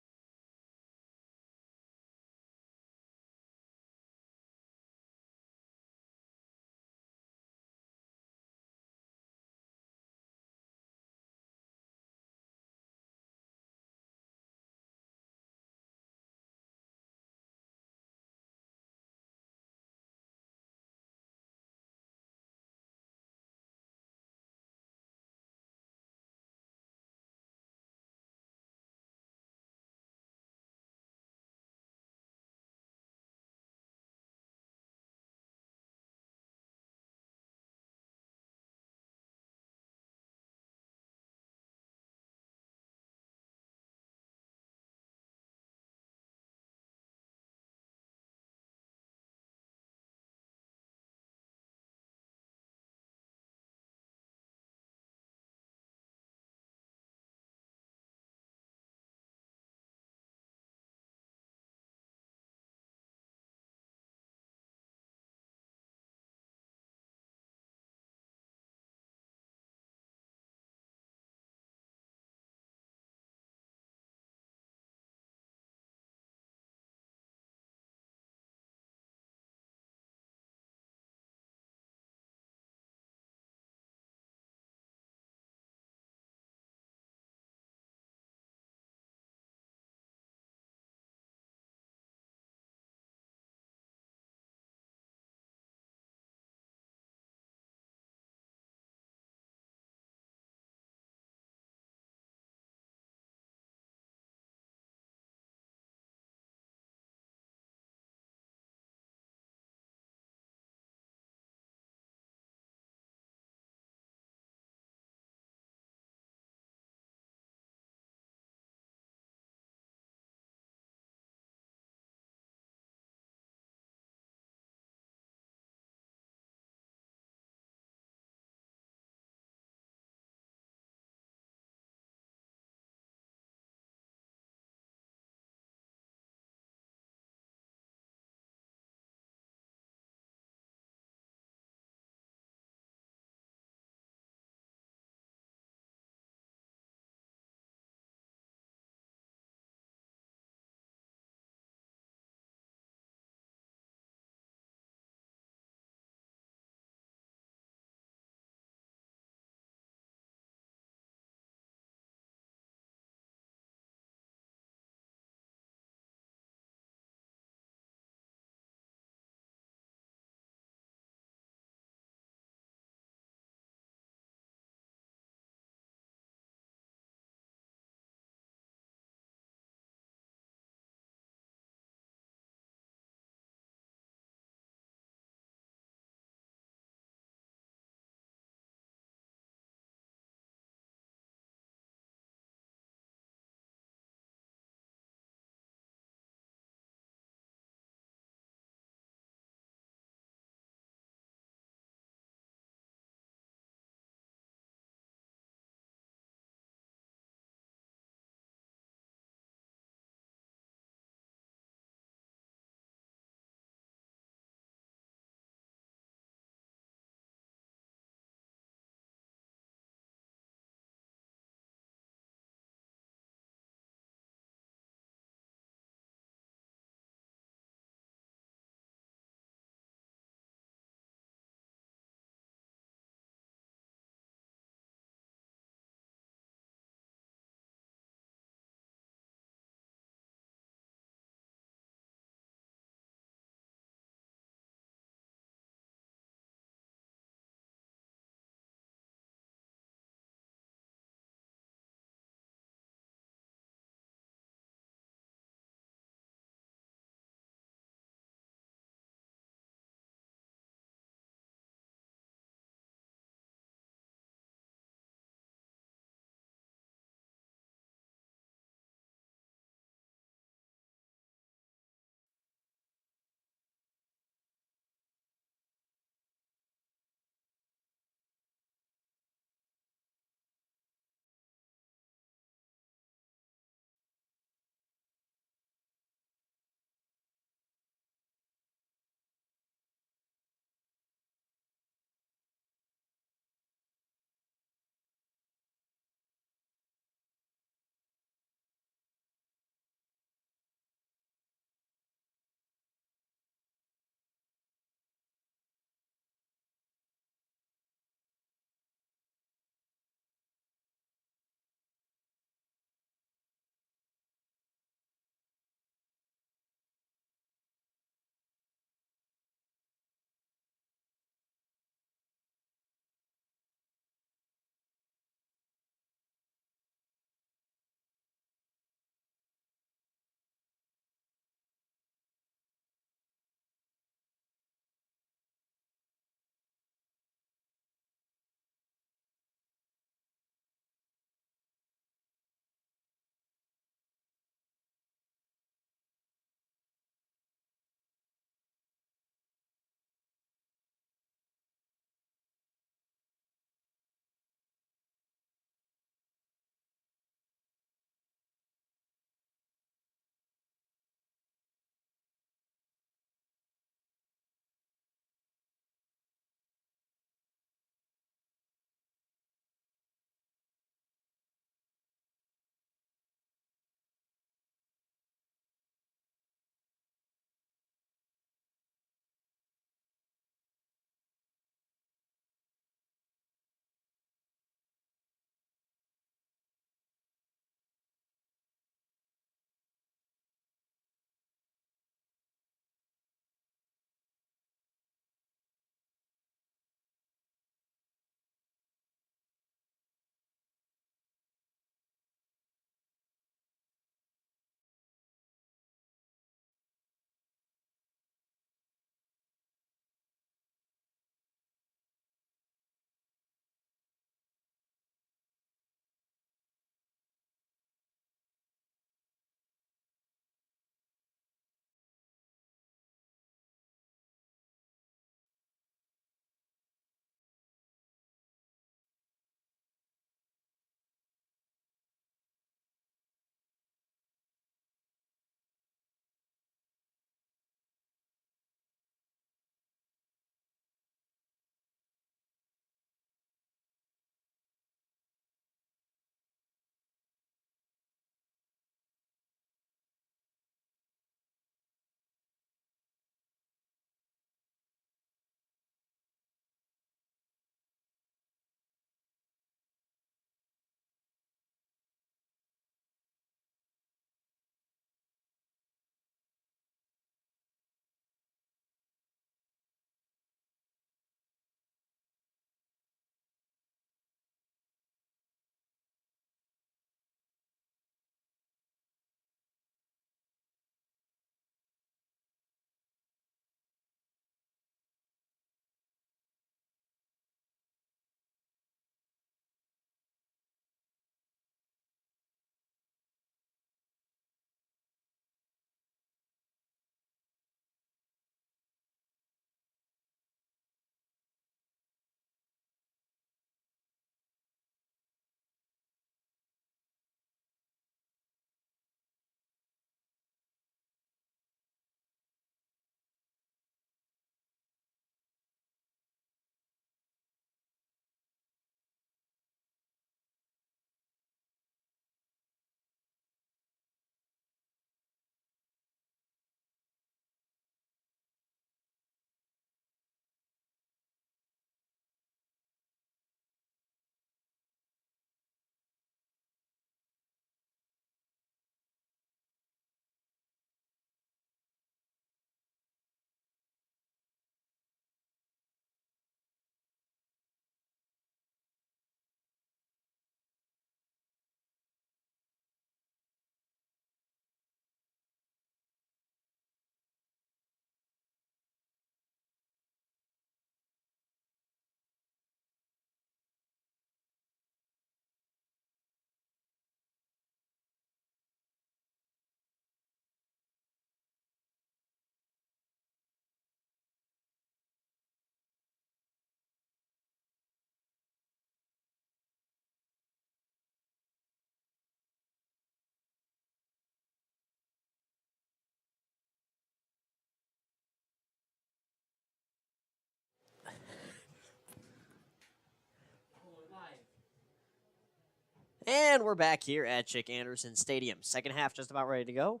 And we're back here at Chick Anderson Stadium. Second half just about ready to go.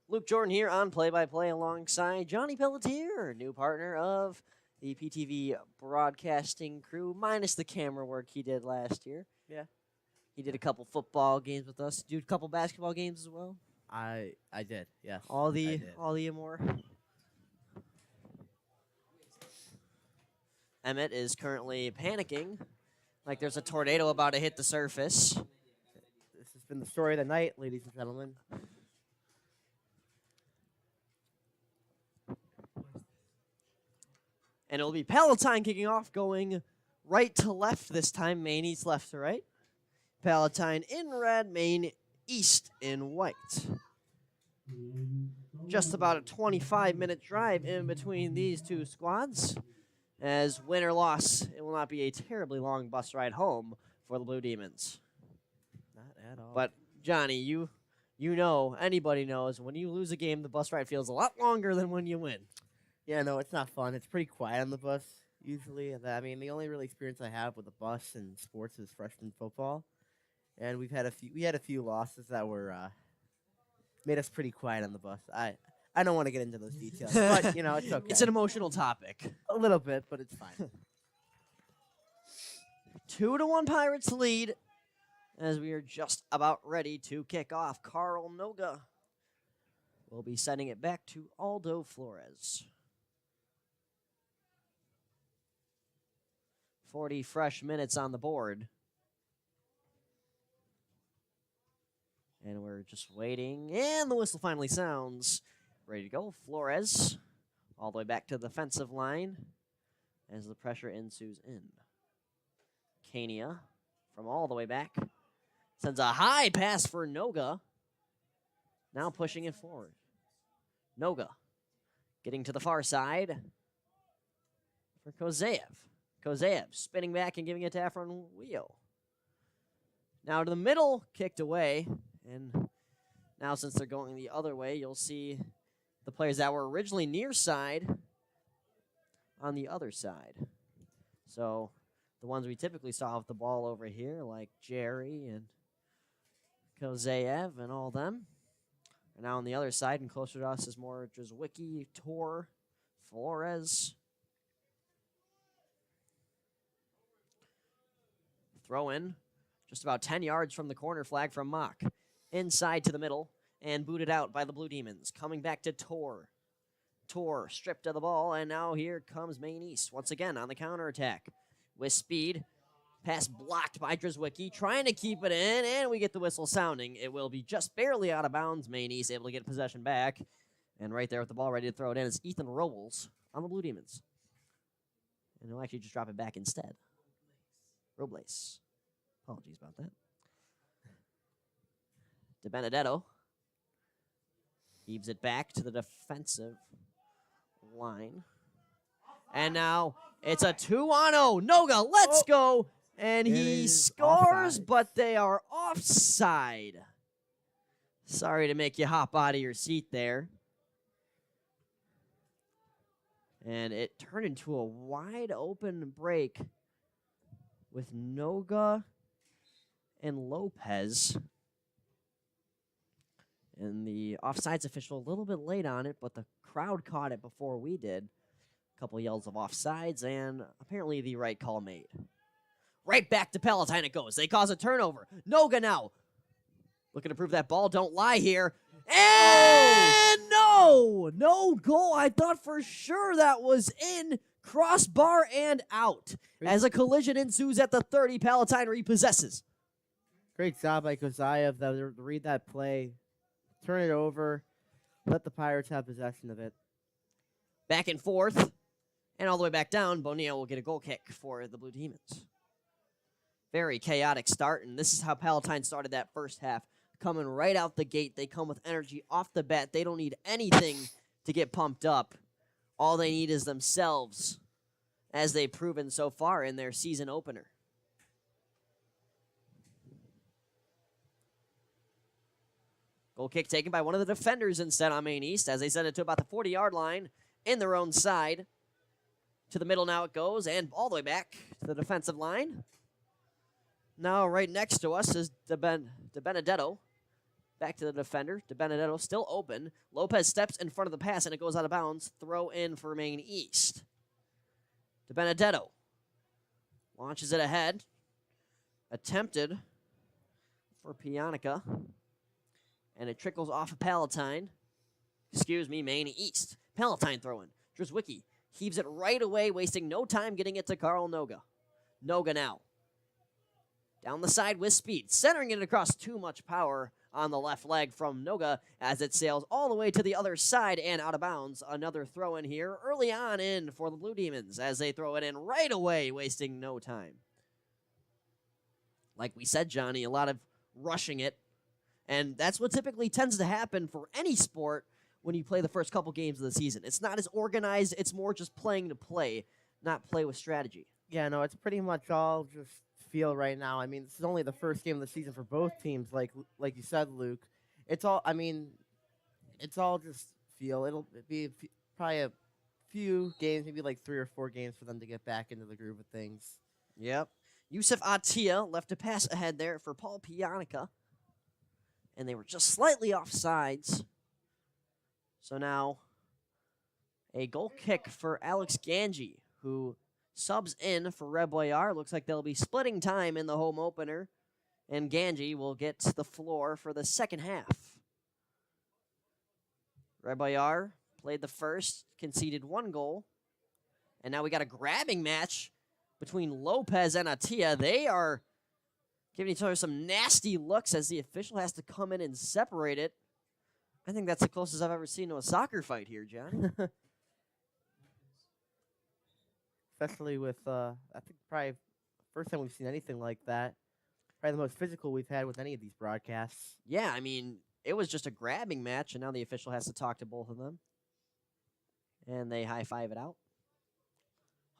Luke Jorden here on play-by-play alongside Johnny Pellettiere, new partner of the PTV broadcasting crew, minus the camera work he did last year.
Yeah.
He did a couple football games with us. Did a couple basketball games as well.
I did, yes.
All
I
the
did.
more. Emmet is currently panicking, like there's a tornado about to hit the surface.
This has been the story of the night, ladies and gentlemen.
And it'll be Palatine kicking off, going right to left this time. Maine East left to right. Palatine in red, Maine East in white. Just about a 25-minute drive in between these two squads. As win or loss, it will not be a terribly long bus ride home for the Blue Demons.
Not at all.
But, Johnny, you know, anybody knows, when you lose a game, the bus ride feels a lot longer than when you win.
Yeah, no, it's not fun. It's pretty quiet on the bus, usually. I mean, the only real experience I have with the bus and sports is freshman football. And we had a few losses that were made us pretty quiet on the bus. I don't want to get into those details, but, it's okay.
It's an emotional topic.
A little bit, but it's fine.
2-1 Pirates lead as we are just about ready to kick off. Carl Noga will be sending it back to Aldo Flores. 40 fresh minutes on the board. And we're just waiting, and the whistle finally sounds. Ready to go. Flores all the way back to the defensive line as the pressure ensues in. Kania from all the way back sends a high pass for Noga. Now pushing it forward. Noga getting to the far side for Kozaev. Kozaev spinning back and giving it to Efron Wheel. Now to the middle, kicked away. And now since they're going the other way, you'll see the players that were originally near side on the other side. So the ones we typically saw with the ball over here, like Jerry and Kozaev and all them, are now on the other side, and closer to us is more Drzwicki, Tor, Flores. Throw in just about 10 yards from the corner flag from Mock. Inside to the middle and booted out by the Blue Demons. Coming back to Tor. Tor stripped of the ball, and now here comes Maine East once again on the counterattack. With speed, pass blocked by Drzwicki, trying to keep it in, and we get the whistle sounding. It will be just barely out of bounds. Maine East able to get possession back. And right there with the ball ready to throw it in is Ethan Robles on the Blue Demons. And he'll actually just drop it back instead. Robles. Apologies about that. De Benedetto heaves it back to the defensive line. And now it's a 2-on-0. Noga, let's go. And he scores,
offside.
but they are offside. Sorry to make you hop out of your seat there. And it turned into a wide open break with Noga and Lopez. And the offsides official a little bit late on it, but the crowd caught it before we did. A couple yells of offsides, and apparently the right call made. Right back to Palatine it goes. They cause a turnover. Noga now looking to prove that ball don't lie here. And no goal. I thought for sure that was in. Crossbar and out. As a collision ensues at the 30, Palatine repossesses.
Great job by Kozaev to read that play, turn it over, let the Pirates have possession of it.
Back and forth, and all the way back down. Bonilla will get a goal kick for the Blue Demons. Very chaotic start, and this is how Palatine started that first half. Coming right out the gate. They come with energy off the bat. They don't need anything to get pumped up. All they need is themselves, as they've proven so far in their season opener. Goal kick taken by one of the defenders instead on Maine East, as they send it to about the 40-yard line in their own side. To the middle now it goes, and all the way back to the defensive line. Now, right next to us is De Benedetto. Back to the defender. De Benedetto still open. Lopez steps in front of the pass, and it goes out of bounds. Throw in for Maine East. De Benedetto launches it ahead. Attempted for Pionica. And it trickles off of Palatine. Excuse me, Maine East. Palatine throwing. Drzwicki heaves it right away, wasting no time getting it to Carl Noga. Noga now. Down the side with speed. Centering it across, too much power on the left leg from Noga as it sails all the way to the other side and out of bounds. Another throw in here early on in for the Blue Demons as they throw it in right away, wasting no time. Like we said, Johnny, a lot of rushing it. And that's what typically tends to happen for any sport when you play the first couple games of the season. It's not as organized. It's more just playing to play, not play with strategy.
Yeah, no, it's pretty much all just feel right now. I mean, this is only the first game of the season for both teams, like you said, Luke. It's all, I mean, it's all just feel. It'll be probably a few games, maybe like 3 or 4 games for them to get back into the groove of things.
Yep. Yusuf Atia left a pass ahead there for Paul Pionica. And they were just slightly off sides. So now a goal kick for Alex Ganji, who subs in for Red Boyar. Looks like they'll be splitting time in the home opener. And Ganji will get the floor for the second half. Red Boyar played the first, conceded 1 goal. And now we got a grabbing match between Lopez and Atia. They are giving each other some nasty looks as the official has to come in and separate it. I think that's the closest I've ever seen to a soccer fight here, Johnny.
Especially with, I think probably first time we've seen anything like that. Probably the most physical we've had with any of these broadcasts.
Yeah, I mean, it was just a grabbing match, and now the official has to talk to both of them. And they high-five it out.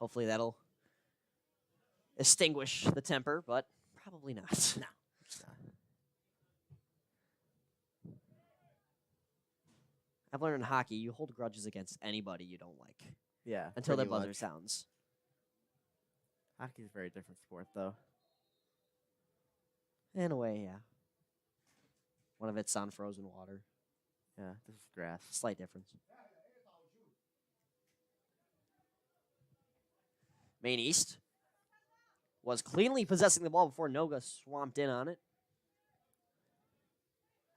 Hopefully that'll extinguish the temper, but probably not. No. I've learned in hockey, you hold grudges against anybody you don't like.
Yeah.
Until the
pretty
buzzer
much.
sounds.
Hockey's a very different sport, though.
In a way, yeah. One of it's on frozen water.
Yeah, this is grass.
Slight difference. Maine East was cleanly possessing the ball before Noga swamped in on it.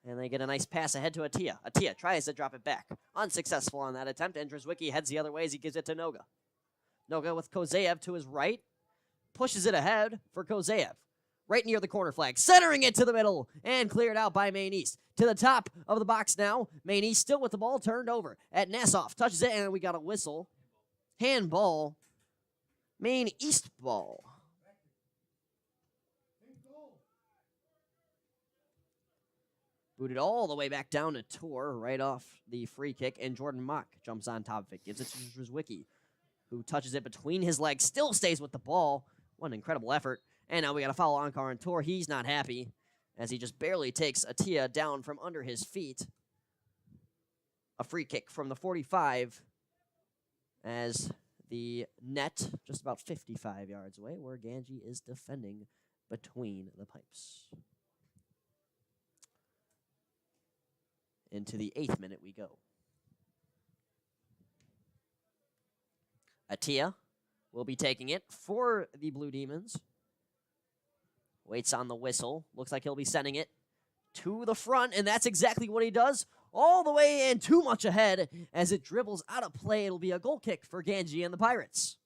And they get a nice pass ahead to Atia. Atia tries to drop it back. Unsuccessful on that attempt, and Drzwicki heads the other way as he gives it to Noga. Noga with Kozeyev to his right. Pushes it ahead for Kozeyev. Right near the corner flag. Centering it to the middle. And cleared out by Maine East. To the top of the box now. Maine East still with the ball turned over. At Nassau. Touches it, and we got a whistle. Handball. Maine East ball. Booted all the way back down to Tor, right off the free kick, and Jorden Mock jumps on top of it, gives it to Drzwicki, who touches it between his legs, still stays with the ball. What an incredible effort. And now we got a foul on Car and Tor. He's not happy, as he just barely takes Atia down from under his feet. A free kick from the 45, as the net just about 55 yards away, where Ganji is defending between the pipes. Into the 8th minute we go. Atia will be taking it for the Blue Demons. Waits on the whistle. Looks like he'll be sending it to the front, and that's exactly what he does. All the way in, too much ahead. As it dribbles out of play, it'll be a goal kick for Ganji and the Pirates.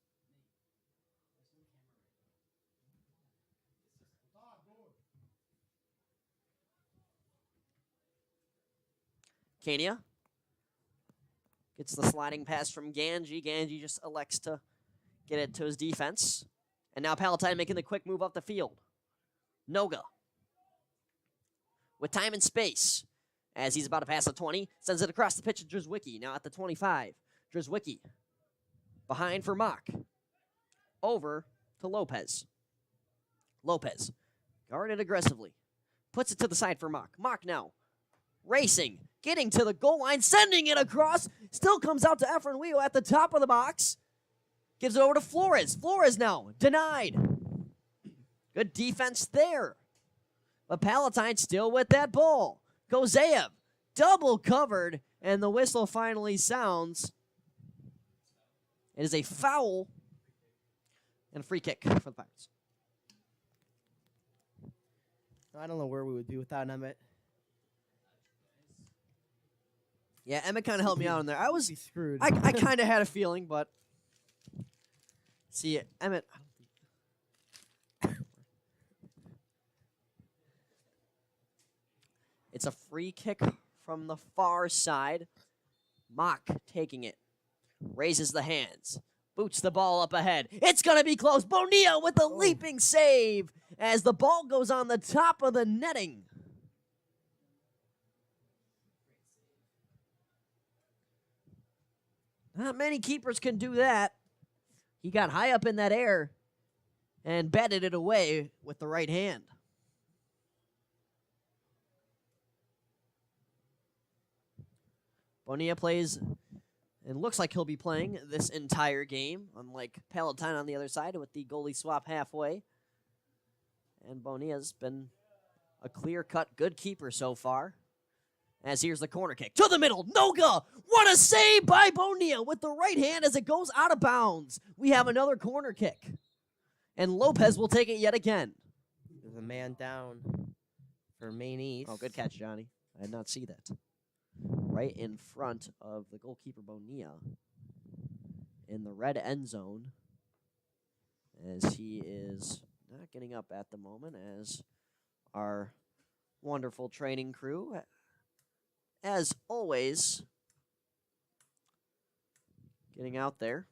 Kania gets the sliding pass from Ganji. Ganji just elects to get it to his defense. And now Palatine making the quick move up the field. Noga with time and space as he's about to pass the 20. Sends it across the pitch to Drzwicki. Now at the 25. Drzwicki behind for Mock. Over to Lopez. Lopez guarded aggressively. Puts it to the side for Mock. Mock now racing. Getting to the goal line, sending it across. Still comes out to Efrenwio at the top of the box. Gives it over to Flores. Flores now denied. Good Good defense there. But Palatine still with that ball. Kozeyev, double covered, and the whistle finally sounds. It is a foul and a free kick for the Pirates.
I don't know where we would be without Emmet.
Yeah, Emmet kind of helped me out in there. I was
Be screwed.
I kind of had a feeling, but see, Emmet. It's a free kick from the far side. Mock taking it, raises the hands, boots the ball up ahead. It's gonna be close. Bonilla with the leaping save as the ball goes on the top of the netting. Not many keepers can do that. He got high up in that air and batted it away with the right hand. Bonilla plays and looks like he'll be playing this entire game, unlike Palatine on the other side with the goalie swap halfway. And Bonilla's been a clear-cut good keeper so far. As here's the corner kick to the middle. Noga! What a save by Bonilla with the right hand as it goes out of bounds. We have another corner kick. And Lopez will take it yet again.
There's a man down for Maine East.
Oh, good catch, Johnny. I did not see that. Right in front of the goalkeeper Bonilla in the red end zone as he is not getting up at the moment as our wonderful training crew, as always, getting out there.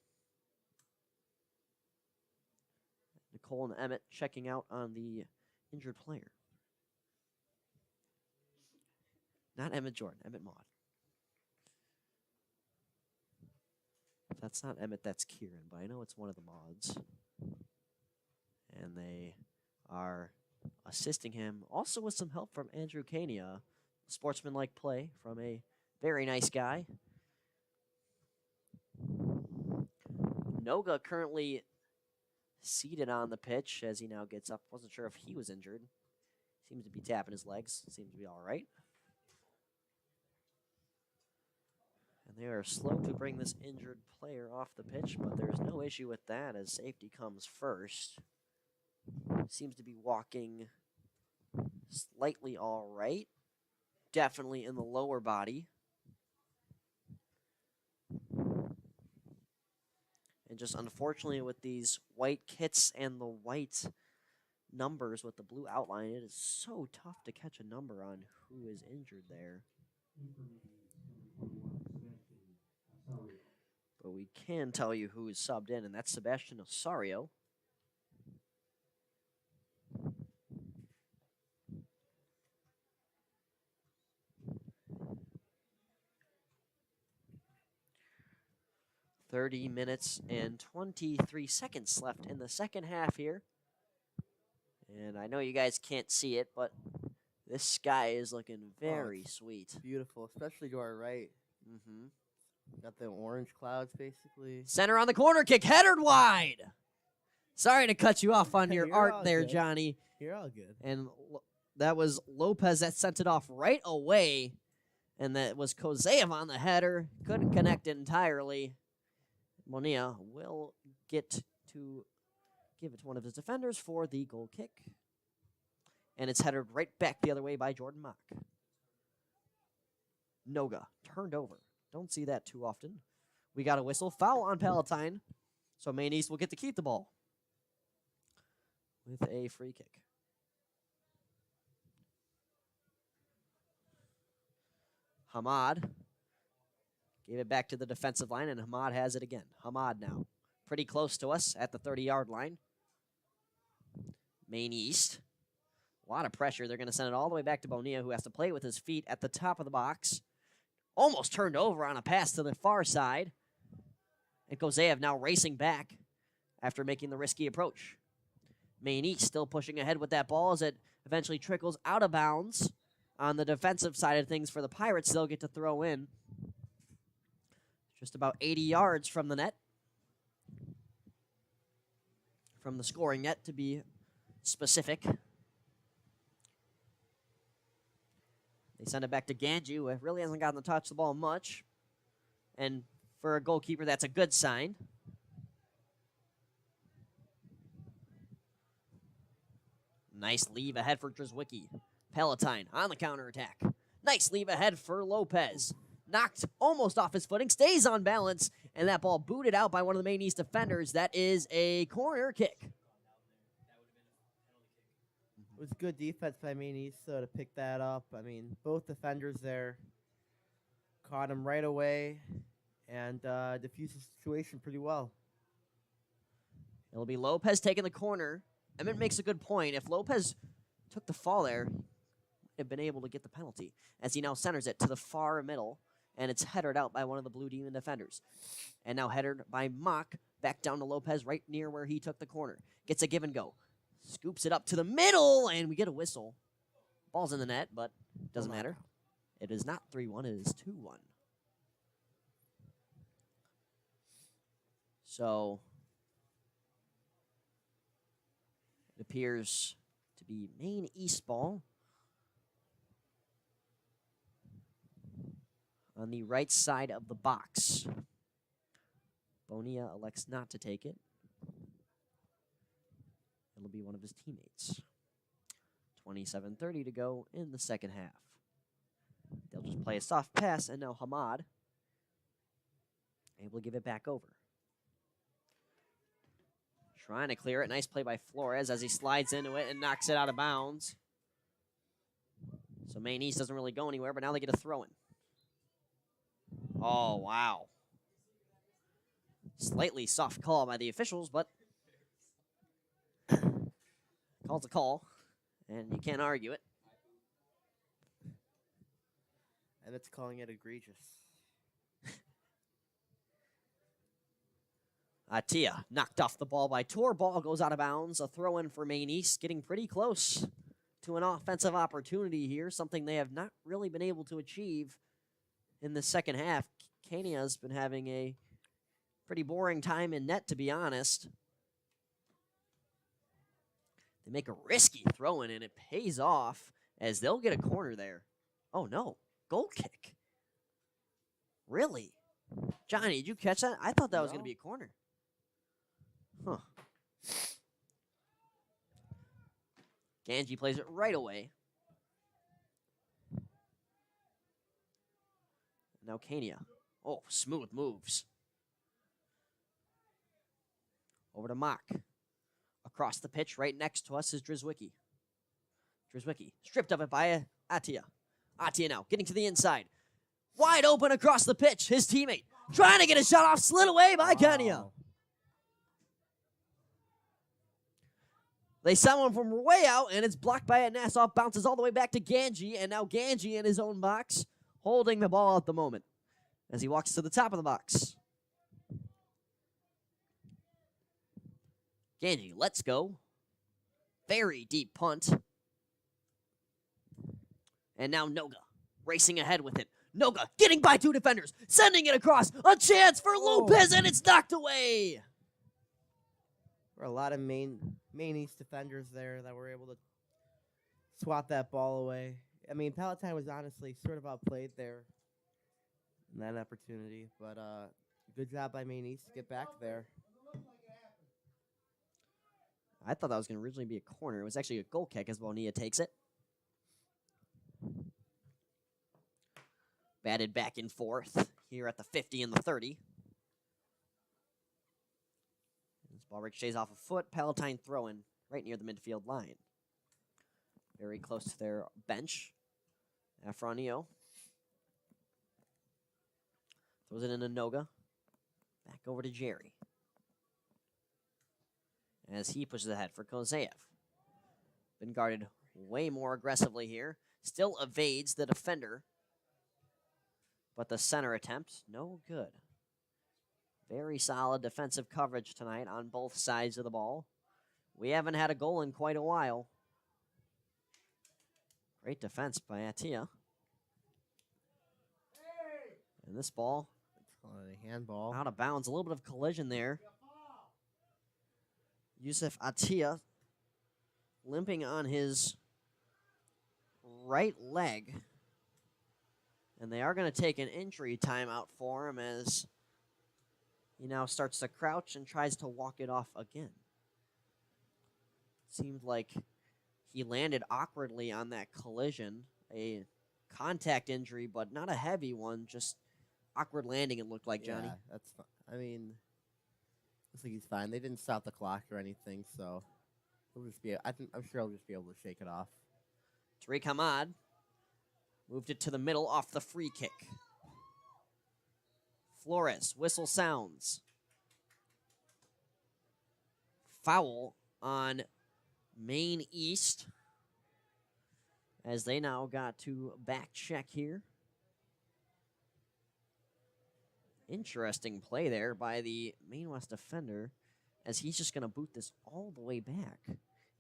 Nicole and Emmet checking out on the injured player. Not Emmet Jorden, Emmet Maud. If that's not Emmet, that's Kieran, but I know it's one of the mods. And they are assisting him, also with some help from Andrew Kania. Sportsmanlike play from a very nice guy. Noga currently seated on the pitch as he now gets up. Wasn't sure if he was injured. Seems to be tapping his legs. Seems to be all right. And they are slow to bring this injured player off the pitch, but there's no issue with that as safety comes first. Seems to be walking slightly all right. Definitely in the lower body. And just unfortunately with these white kits and the white numbers with the blue outline, it is so tough to catch a number on who is injured there. But we can tell you who is subbed in, and that's Sebastian Osario. .30 minutes and 23 seconds left in the second half here. And I know you guys can't see it, but this sky is looking very sweet.
Beautiful, especially to our right.
Mm-hmm.
Got the orange clouds, basically.
Center on the corner kick, headed wide. Sorry to cut you off on your
You're
art
all
there,
good.
Johnny.
You're all good.
And that was Lopez that sent it off right away. And that was Kozeyev on the header. Couldn't connect entirely. Bonilla will get to give it to one of his defenders for the goal kick. And it's headed right back the other way by Jorden Mock. Noga turned over. Don't see that too often. We got a whistle. Foul on Palatine. So Maine East will get to keep the ball with a free kick. Hamad gave it back to the defensive line, and Hamad has it again. Hamad now pretty close to us at the 30-yard line. Maine East. A lot of pressure. They're going to send it all the way back to Bonilla, who has to play with his feet at the top of the box. Almost turned over on a pass to the far side. And Kozeyev now racing back after making the risky approach. Maine East still pushing ahead with that ball as it eventually trickles out of bounds. On the defensive side of things for the Pirates, they'll get to throw in. Just about 80 yards from the net. From the scoring net, to be specific. They send it back to Ganji, who really hasn't gotten to touch the ball much. And for a goalkeeper, that's a good sign. Nice leave ahead for Drzwicki. Palatine on the counterattack. Nice leave ahead for Lopez. Knocked almost off his footing, stays on balance, and that ball booted out by one of the Maine East defenders. That is a corner kick.
It was good defense by Maine East, though, to pick that up. I mean, both defenders there caught him right away and diffused the situation pretty well.
It'll be Lopez taking the corner. Emmet makes a good point. If Lopez took the fall there, he'd have been able to get the penalty, as he now centers it to the far middle, and it's headed out by one of the Blue Demon defenders. And now headed by Mock, back down to Lopez, right near where he took the corner. Gets a give and go. Scoops it up to the middle, and we get a whistle. Ball's in the net, but doesn't matter. It is not 3-1, it is 2-1. So it appears to be Maine East ball. On the right side of the box. Bonilla elects not to take it. It'll be one of his teammates. 27:30 to go in the second half. They'll just play a soft pass, and now Hamad able to give it back over. Trying to clear it. Nice play by Flores as he slides into it and knocks it out of bounds. So Maine East doesn't really go anywhere, but now they get a throw in. Oh, wow. Slightly soft call by the officials, but call's a call, and you can't argue it.
And it's calling it egregious.
Atia knocked off the ball by Tor. Ball goes out of bounds. A throw in for Maine East, getting pretty close to an offensive opportunity here, something they have not really been able to achieve in the second half. Kania's been having a pretty boring time in net, to be honest. They make a risky throw in, and it pays off as they'll get a corner there. Oh, no. Goal kick. Really? Johnny, did you catch that? I thought that was going to be a corner. Huh. Ganji plays it right away. Now Kania. Oh, smooth moves. Over to Mock. Across the pitch, right next to us is Drzwicki. Drzwicki, stripped of it by Atia. Atia now, getting to the inside. Wide open across the pitch, his teammate. Trying to get a shot off, slid away by Kania. They send one from way out, and it's blocked by a Nassau. Bounces all the way back to Ganji, and now Ganji in his own box, holding the ball at the moment as he walks to the top of the box. Ganji, let's go. Very deep punt. And now Noga racing ahead with it. Noga getting by two defenders, sending it across. A chance for Lopez, and it's knocked away.
There were a lot of Maine East defenders there that were able to swat that ball away. I mean, Palatine was honestly sort of outplayed there in that opportunity, but good job by Maine East to get back there.
I thought that was going to originally be a corner. It was actually a goal kick as Bonilla takes it. Batted back and forth here at the 50 and the 30. This ball ricochets off a foot. Palatine throwing right near the midfield line. Very close to their bench. Afronio throws it into Noga. Back over to Jerry as he pushes ahead for Kozeyev. Been guarded way more aggressively here. Still evades the defender. But the center attempt, no good. Very solid defensive coverage tonight on both sides of the ball. We haven't had a goal in quite a while. Great defense by Atia. And this ball,
A handball.
out of bounds. A little bit of collision there. Yusuf Atia limping on his right leg. And they are going to take an injury timeout for him as he now starts to crouch and tries to walk it off again. Seemed like he landed awkwardly on that collision. A contact injury, but not a heavy one, just awkward landing, it looked like, Johnny.
Yeah, that's fine. I mean, looks like he's fine. They didn't stop the clock or anything, so he'll just be. I'm sure he'll just be able to shake it off.
Tariq Hamad moved it to the middle off the free kick. Flores, whistle sounds. Foul on Maine East as they now got to back check here. Interesting play there by the Maine West defender as he's just going to boot this all the way back.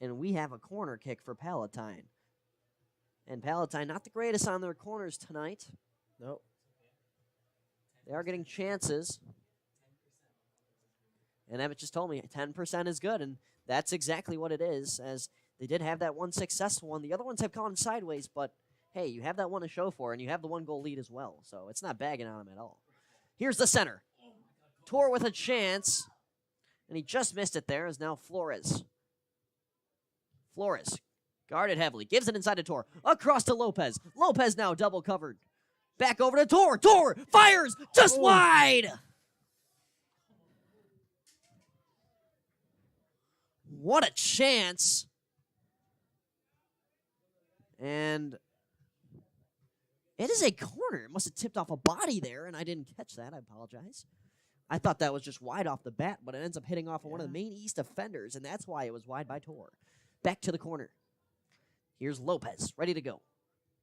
And we have a corner kick for Palatine. And Palatine, not the greatest on their corners tonight.
Nope.
They are getting chances. And Emmet just told me 10% is good, and that's exactly what it is, as they did have that one successful one. The other ones have gone sideways, but hey, you have that one to show for, and you have the one goal lead as well, so it's not bagging on them at all. Here's the center. Tor with a chance, and he just missed it there, is now Flores. Flores, guarded heavily, gives it inside to Tor, across to Lopez. Lopez now double covered. Back over to Tor. Tor fires just wide. What a chance. And it is a corner. It must have tipped off a body there, and I didn't catch that. I apologize. I thought that was just wide off the bat, but it ends up hitting off of one of the Maine East defenders, and that's why it was wide by Tor. Back to the corner. Here's Lopez, ready to go.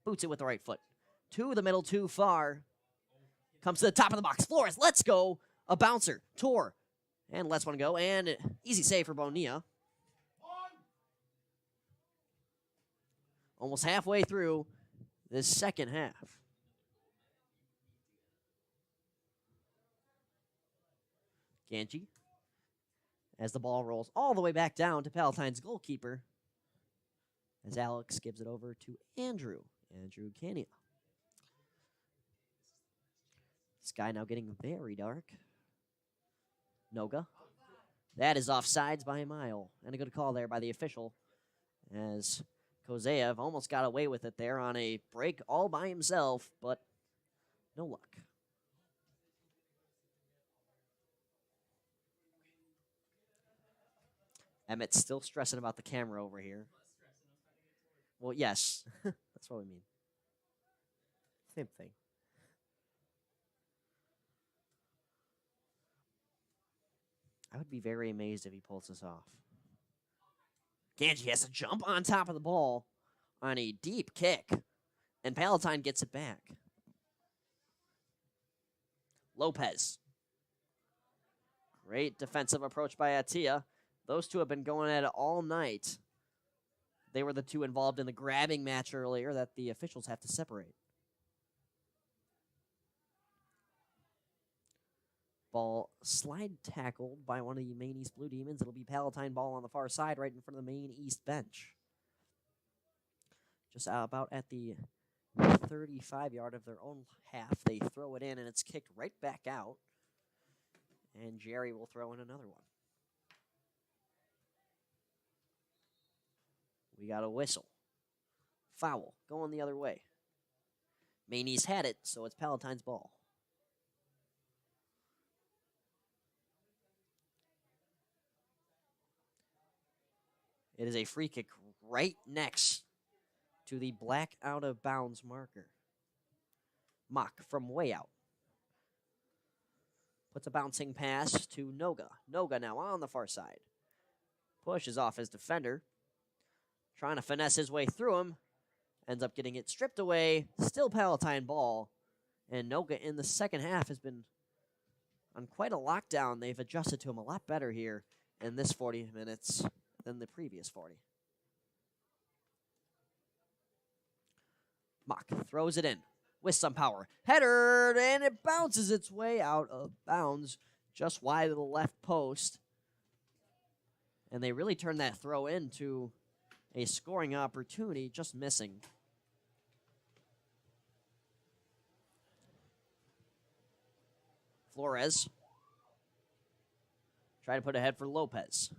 Boots it with the right foot. To the middle, too far. Comes to the top of the box. Flores, let's go. A bouncer. Tor. And lets one go. And easy save for Bonilla. Almost halfway through this second half. Ganji. As the ball rolls all the way back down to Palatine's goalkeeper. As Alex gives it over to Andrew. Andrew Cania. Sky now getting very dark. Noga. That is offsides by a mile. And a good call there by the official. As Kozeyev almost got away with it there on a break all by himself, but no luck. Emmet's still stressing about the camera over here. Well, yes. That's what we mean.
Same thing.
I would be very amazed if he pulls this off. Ganji has to jump on top of the ball on a deep kick, and Palatine gets it back. Lopez. Great defensive approach by Atia. Those two have been going at it all night. They were the two involved in the grabbing match earlier that the officials have to separate. Ball slide tackled by one of the Maine East Blue Demons. It'll be Palatine ball on the far side right in front of the Maine East bench. Just about at the 35-yard of their own half. They throw it in, and it's kicked right back out. And Jerry will throw in another one. We got a whistle. Foul. Going the other way. Maine East had it, so it's Palatine's ball. It is a free kick right next to the black out-of-bounds marker. Mock from way out. Puts a bouncing pass to Noga. Noga now on the far side. Pushes off his defender. Trying to finesse his way through him. Ends up getting it stripped away. Still Palatine ball. And Noga in the second half has been on quite a lockdown. They've adjusted to him a lot better here in this 40 minutes than the previous 40. Mock throws it in with some power. Header, and it bounces its way out of bounds just wide of the left post. And they really turned that throw into a scoring opportunity, just missing. Flores. Try to put ahead for Lopez.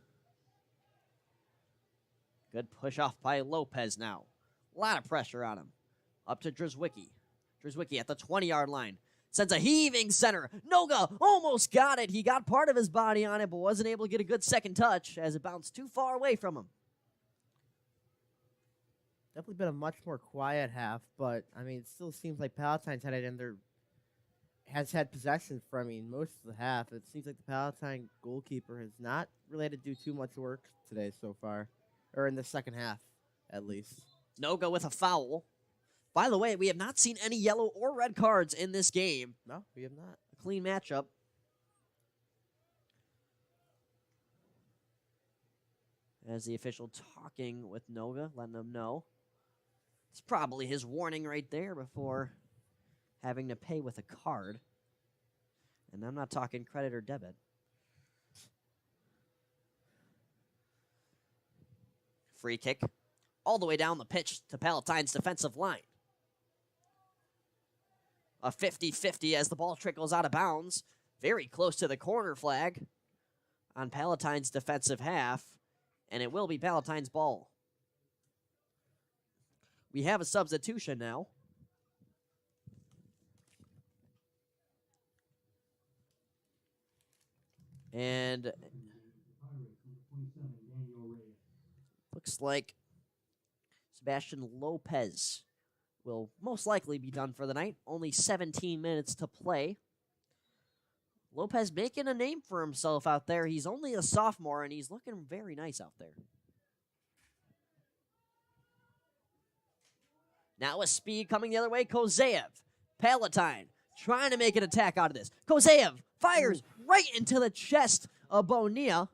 Good push off by Lopez now. A lot of pressure on him. Up to Drzwicki. Drzwicki at the 20-yard line. Sends a heaving center. Noga almost got it. He got part of his body on it, but wasn't able to get a good second touch as it bounced too far away from him.
Definitely been a much more quiet half, but I mean, it still seems like Palatine's had it in their has had possession for most of the half. It seems like the Palatine goalkeeper has not really had to do too much work today so far, or in the second half, at least.
Noga with a foul. By the way, we have not seen any yellow or red cards in this game.
No, we have not.
A clean matchup. As the official talking with Noga, letting him know. It's probably his warning right there before having to pay with a card. And I'm not talking credit or debit. Free kick. All the way down the pitch to Palatine's defensive line. A 50-50 as the ball trickles out of bounds. Very close to the corner flag on Palatine's defensive half. And it will be Palatine's ball. We have a substitution now. And looks like Sebastian Lopez will most likely be done for the night. Only 17 minutes to play. Lopez making a name for himself out there. He's only a sophomore, and he's looking very nice out there. Now with speed coming the other way, Kozeyev. Palatine trying to make an attack out of this. Kozeyev fires right into the chest of Bonilla.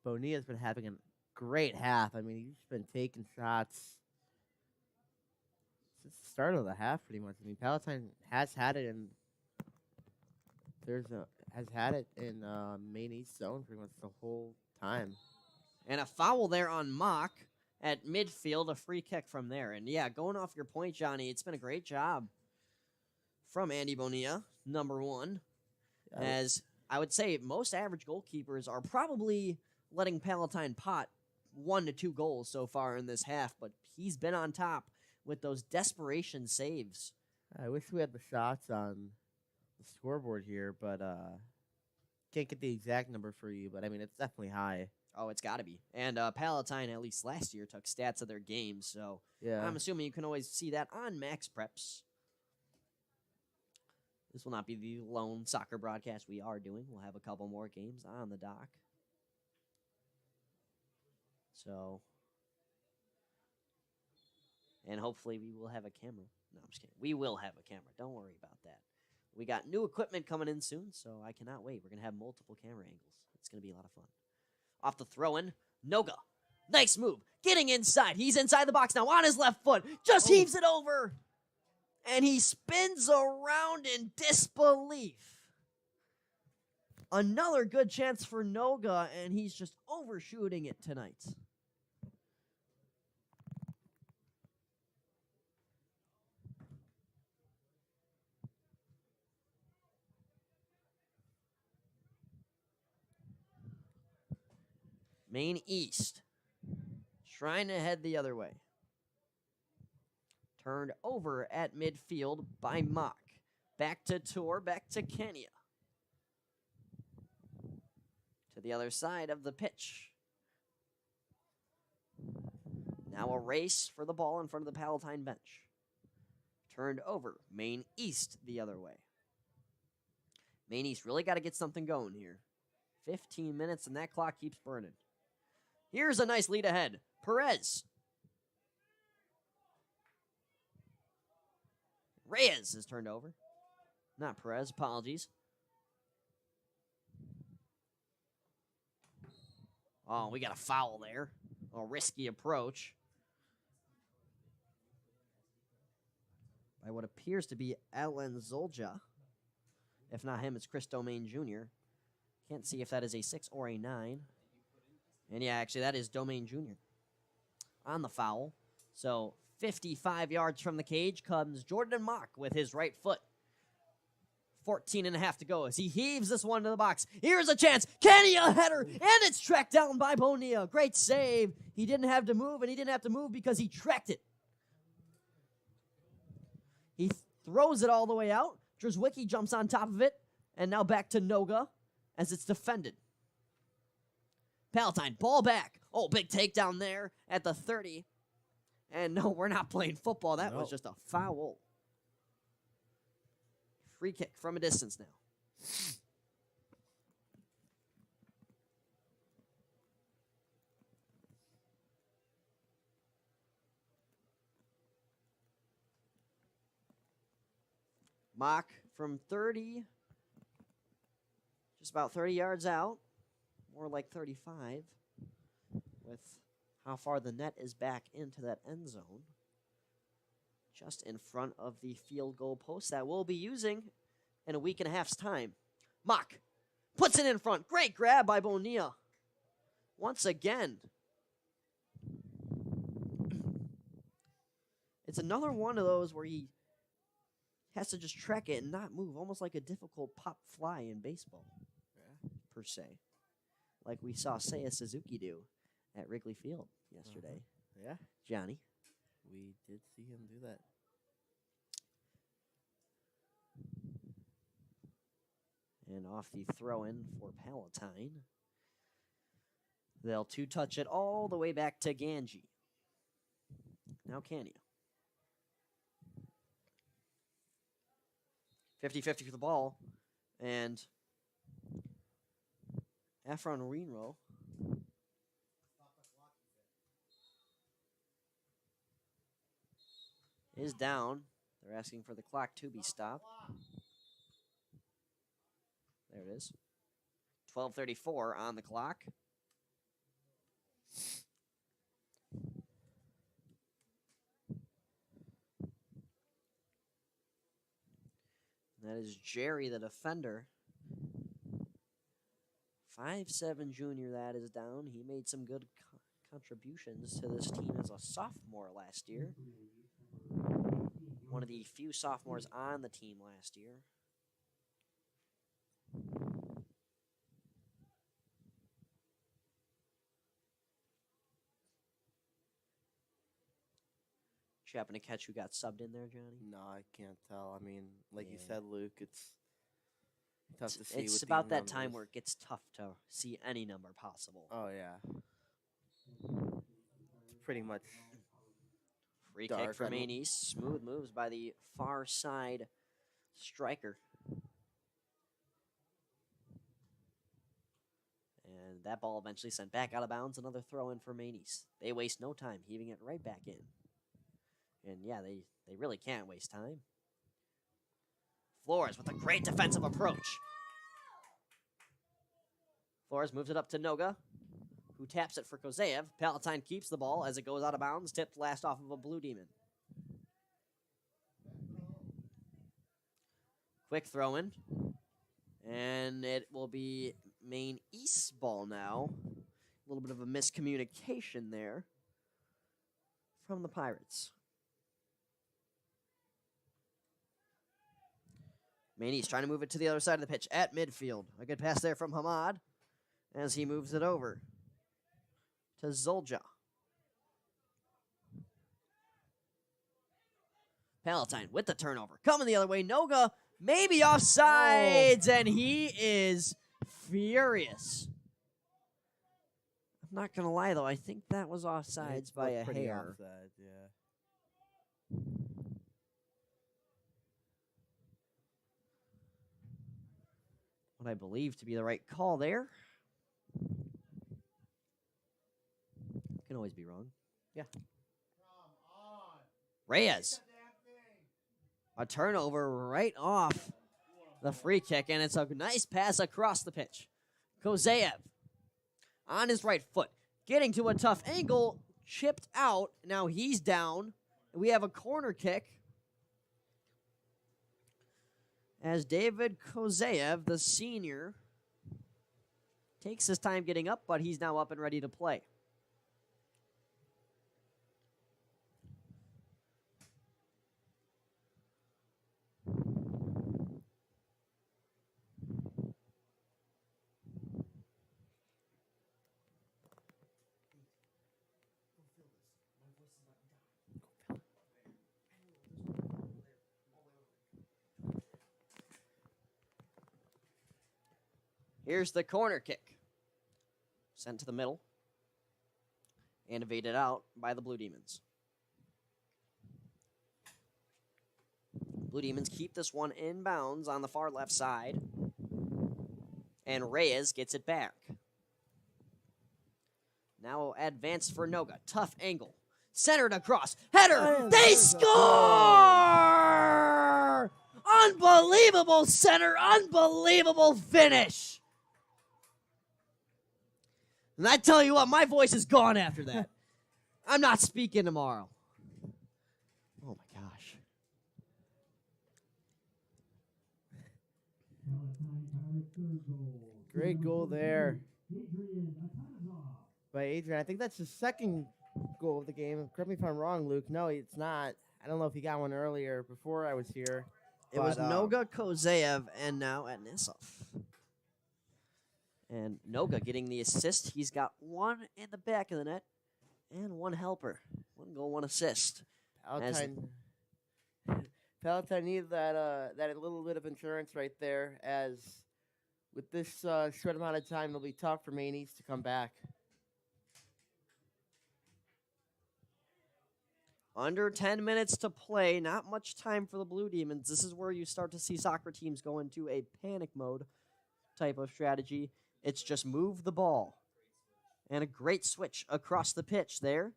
Bonilla's been having a great half. I mean, he's been taking shots since the start of the half, pretty much. I mean, Palatine has had it in Maine East zone pretty much the whole time.
And a foul there on Mock at midfield, a free kick from there. And yeah, going off your point, Johnny, it's been a great job from Andy Bonilla, number one. As I would say, most average goalkeepers are probably letting Palatine pot 1 to 2 goals so far in this half, but he's been on top with those desperation saves.
I wish we had the shots on the scoreboard here, but can't get the exact number for you, but I mean, it's definitely high.
Oh, it's got to be. And Palatine, at least last year, took stats of their games, so
yeah.
I'm assuming you can always see that on Max Preps. This will not be the lone soccer broadcast we are doing. We'll have a couple more games on the dock. So, and hopefully we will have a camera. No, I'm just kidding. We will have a camera. Don't worry about that. We got new equipment coming in soon, so I cannot wait. We're going to have multiple camera angles. It's going to be a lot of fun. Off the throw-in, Noga. Nice move. Getting inside. He's inside the box now on his left foot. Just heaves it over. And he spins around in disbelief. Another good chance for Noga, and he's just overshooting it tonight. Maine East trying to head the other way. Turned over at midfield by Mock. Back to Tour, back to Kenya. To the other side of the pitch. Now a race for the ball in front of the Palatine bench. Turned over. Maine East the other way. Maine East really got to get something going here. 15 minutes and that clock keeps burning. Here's a nice lead ahead. Perez. Reyes is turned over. Not Perez, apologies. Oh, we got a foul there. A risky approach. By what appears to be Ellen Zolja. If not him, it's Chris Domain Jr. Can't see if that is a 6 or a 9. And yeah, actually, that is Domain Jr. on the foul. So 55 yards from the cage comes Jorden Mock with his right foot. 14 and a half to go as he heaves this one to the box. Here's a chance. Kenny, a header, and it's tracked down by Bonilla. Great save. He didn't have to move, and he didn't have to move because he tracked it. He throws it all the way out. Drzwicki jumps on top of it, and now back to Noga as it's defended. Palatine, ball back. Oh, big takedown there at the 30. And no, we're not playing football. That was just a foul. Free kick from a distance now. Mock from 30, just about 30 yards out, more like 35, with how far the net is back into that end zone. Just in front of the field goal post that we'll be using in a week and a half's time. Mock puts it in front. Great grab by Bonilla. Once again. It's another one of those where he has to just track it and not move, almost like a difficult pop fly in baseball, per se. Like we saw Seiya Suzuki do at Wrigley Field yesterday.
Yeah,
Johnny.
we did see him do that.
And off the throw-in for Palatine. They'll two-touch it all the way back to Ganji. Now Kania. 50-50 for the ball. And Efron Reno is down. They're asking for the clock to be stopped. There it is. 12:34 on the clock. That is Jerry, the defender. 5'7" junior that is down. He made some good contributions to this team as a sophomore last year. One of the few sophomores on the team last year. Did you happen to catch who got subbed in there, Johnny?
No, I can't tell. I mean, like you
Yeah.
said, Luke, it's tough to see.
It's
with
about
these
that time
numbers.
where it gets tough to see any number possible.
Oh yeah, it's pretty much.
Free
Dark,
kick for
I don't-
Maine East. Smooth moves by the far side striker. And that ball eventually sent back out of bounds. Another throw in for Maine East. They waste no time, heaving it right back in. And yeah, they really can't waste time. Flores with a great defensive approach. Flores moves it up to Noga, who taps it for Kozeyev. Palatine keeps the ball as it goes out of bounds, tipped last off of a Blue Demon. Quick throw in. And it will be Maine East's ball now. A little bit of a miscommunication there from the Pirates. Maine East trying to move it to the other side of the pitch at midfield. A good pass there from Hamad as he moves it over to Zolja. Palatine with the turnover. Coming the other way. Noga maybe offsides, and he is furious. I'm not going to lie, though. I think that was offsides by a
Pretty
hair.
offside, yeah.
What I believe to be the right call there. Can always be wrong. Yeah.
Come on.
Reyes.
The damn thing.
A turnover right off the free kick, and it's a nice pass across the pitch. Kozeyev on his right foot, getting to a tough angle, chipped out. Now he's down. We have a corner kick. as David Kozeyev, the senior, takes his time getting up, but he's now up and ready to play. Here's the corner kick. Sent to the middle. And evaded out by the Blue Demons. Blue Demons keep this one in bounds on the far left side. And Reyes gets it back. Now advanced for Noga. Tough angle. Centered across. Header. They score! Unbelievable center. Unbelievable finish. And I tell you what, my voice is gone after that. I'm not speaking tomorrow. Oh, my gosh.
Great goal there by Adrian. I think that's his second goal of the game. Correct me if I'm wrong, Luke. No, it's not. I don't know if he got one earlier before I was here.
It was Noga Kozeyev and now at Nisov. And Noga getting the assist. He's got one in the back of the net and one helper. 1 goal, 1 assist.
Palatine needed that little bit of insurance right there, as with this short amount of time, it'll be tough for Maine East to come back.
Under 10 minutes to play. Not much time for the Blue Demons. This is where you start to see soccer teams go into a panic mode type of strategy. It's just move the ball. And a great switch across the pitch there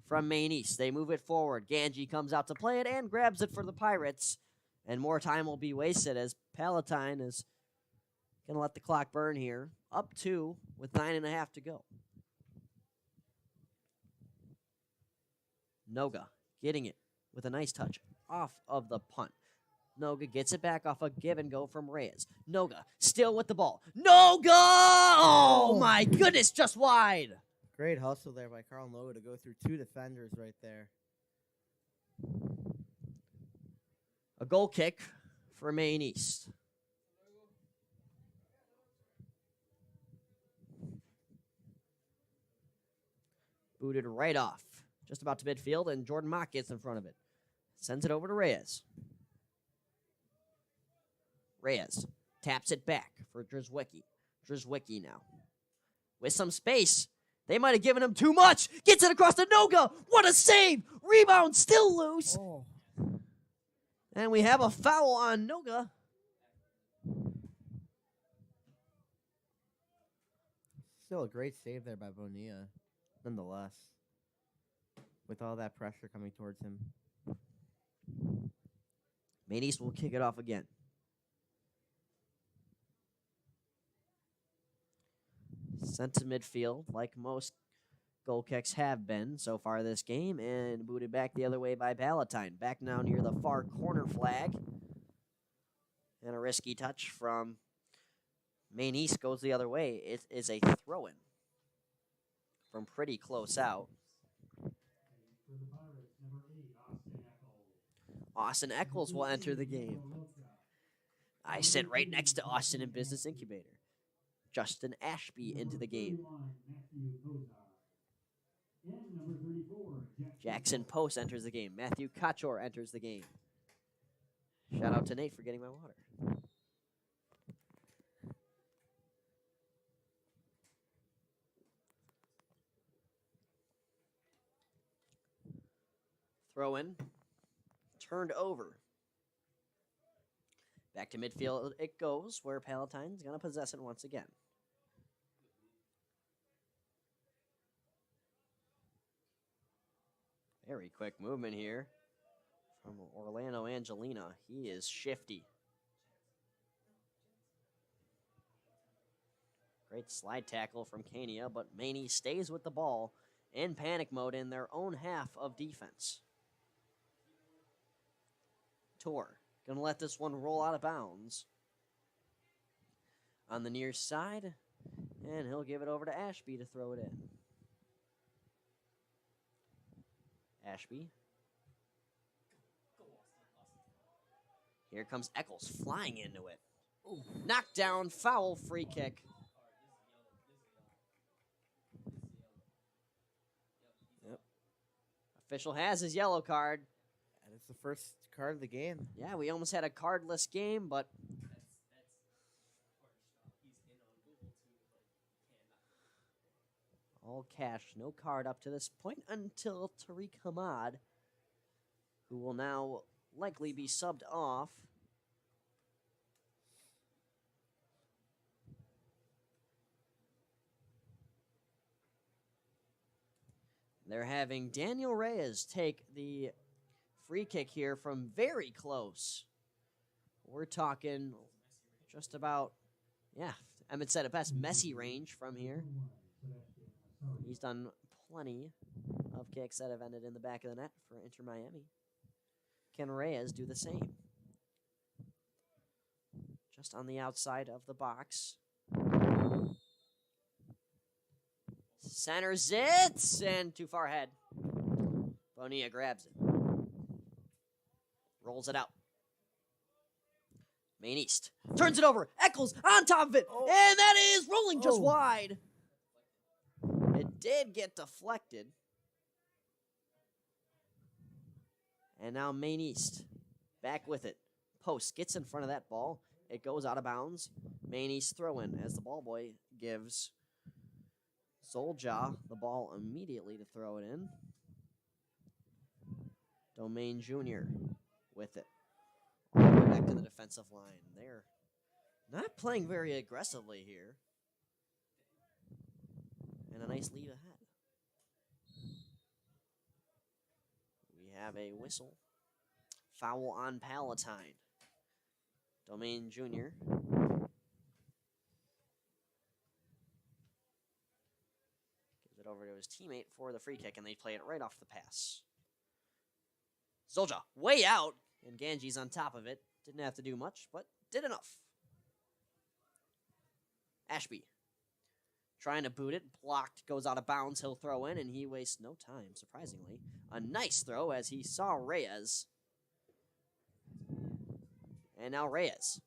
from Maine East. They move it forward. Ganji comes out to play it and grabs it for the Pirates. And more time will be wasted as Palatine is going to let the clock burn here. Up 2 with 9.5 to go. Noga getting it with a nice touch off of the punt. Noga gets it back off a give and go from Reyes. Noga still with the ball. Noga! Oh my goodness, just wide.
Great hustle there by Carl Noga to go through 2 defenders right there.
A goal kick for Maine East. Booted right off. Just about to midfield, and Jorden Mock gets in front of it. Sends it over to Reyes. Reyes taps it back for Drzwicki. Drzwicki now. With some space. They might have given him too much. Gets it across to Noga. What a save. Rebound still loose.
Oh.
And we have a foul on Noga.
Still a great save there by Bonilla, nonetheless, with all that pressure coming towards him.
Maine East will kick it off again. Sent to midfield, like most goal kicks have been so far this game, and booted back the other way by Palatine. Back now near the far corner flag. And a risky touch from Maine East goes the other way. It is a throw-in from pretty close out. Austin Eccles will enter the game. I sit right next to Austin in Business Incubator. Justin Ashby into the game. Jackson Post enters the game. Matthew Kachor enters the game. Shout out to Nate for getting my water. Throw in. Turned over. Back to midfield it goes, where Palatine's going to possess it once again. Very quick movement here from Orlando Angelina. He is shifty. Great slide tackle from Kania, but Maney stays with the ball in panic mode in their own half of defense. Tour Gonna let this one roll out of bounds. On the near side, and he'll give it over to Ashby to throw it in. Ashby. Here comes Eccles flying into it. Ooh. Knocked down, foul, free kick. Yep. Official has his yellow card.
And it's the first card of the game.
Yeah, we almost had a cardless game, but all cash, no card up to this point until Tariq Hamad, who will now likely be subbed off. They're having Daniel Reyes take the free kick here from very close. We're talking just about, yeah, Emmet said it best, messy range from here. He's done plenty of kicks that have ended in the back of the net for Inter Miami. Can Reyes do the same? Just on the outside of the box. Centers it, and too far ahead. Bonilla grabs it. Rolls it out. Maine East. Turns it over. Eccles on top of it. Oh. And that is rolling just wide. It did get deflected. And now Maine East back with it. Post gets in front of that ball. It goes out of bounds. Maine East throw in as the ball boy gives Zolja the ball immediately to throw it in. Domain Jr. with it. All the way back to the defensive line. They're not playing very aggressively here. And a nice lead ahead. We have a whistle. Foul on Palatine. Domain Jr. Gives it over to his teammate for the free kick, and they play it right off the pass. Zolja, way out, and Ganji's on top of it. Didn't have to do much, but did enough. Ashby. Trying to boot it, blocked, goes out of bounds, he'll throw in, and he wastes no time, surprisingly. A nice throw as he saw Reyes. And now Reyes.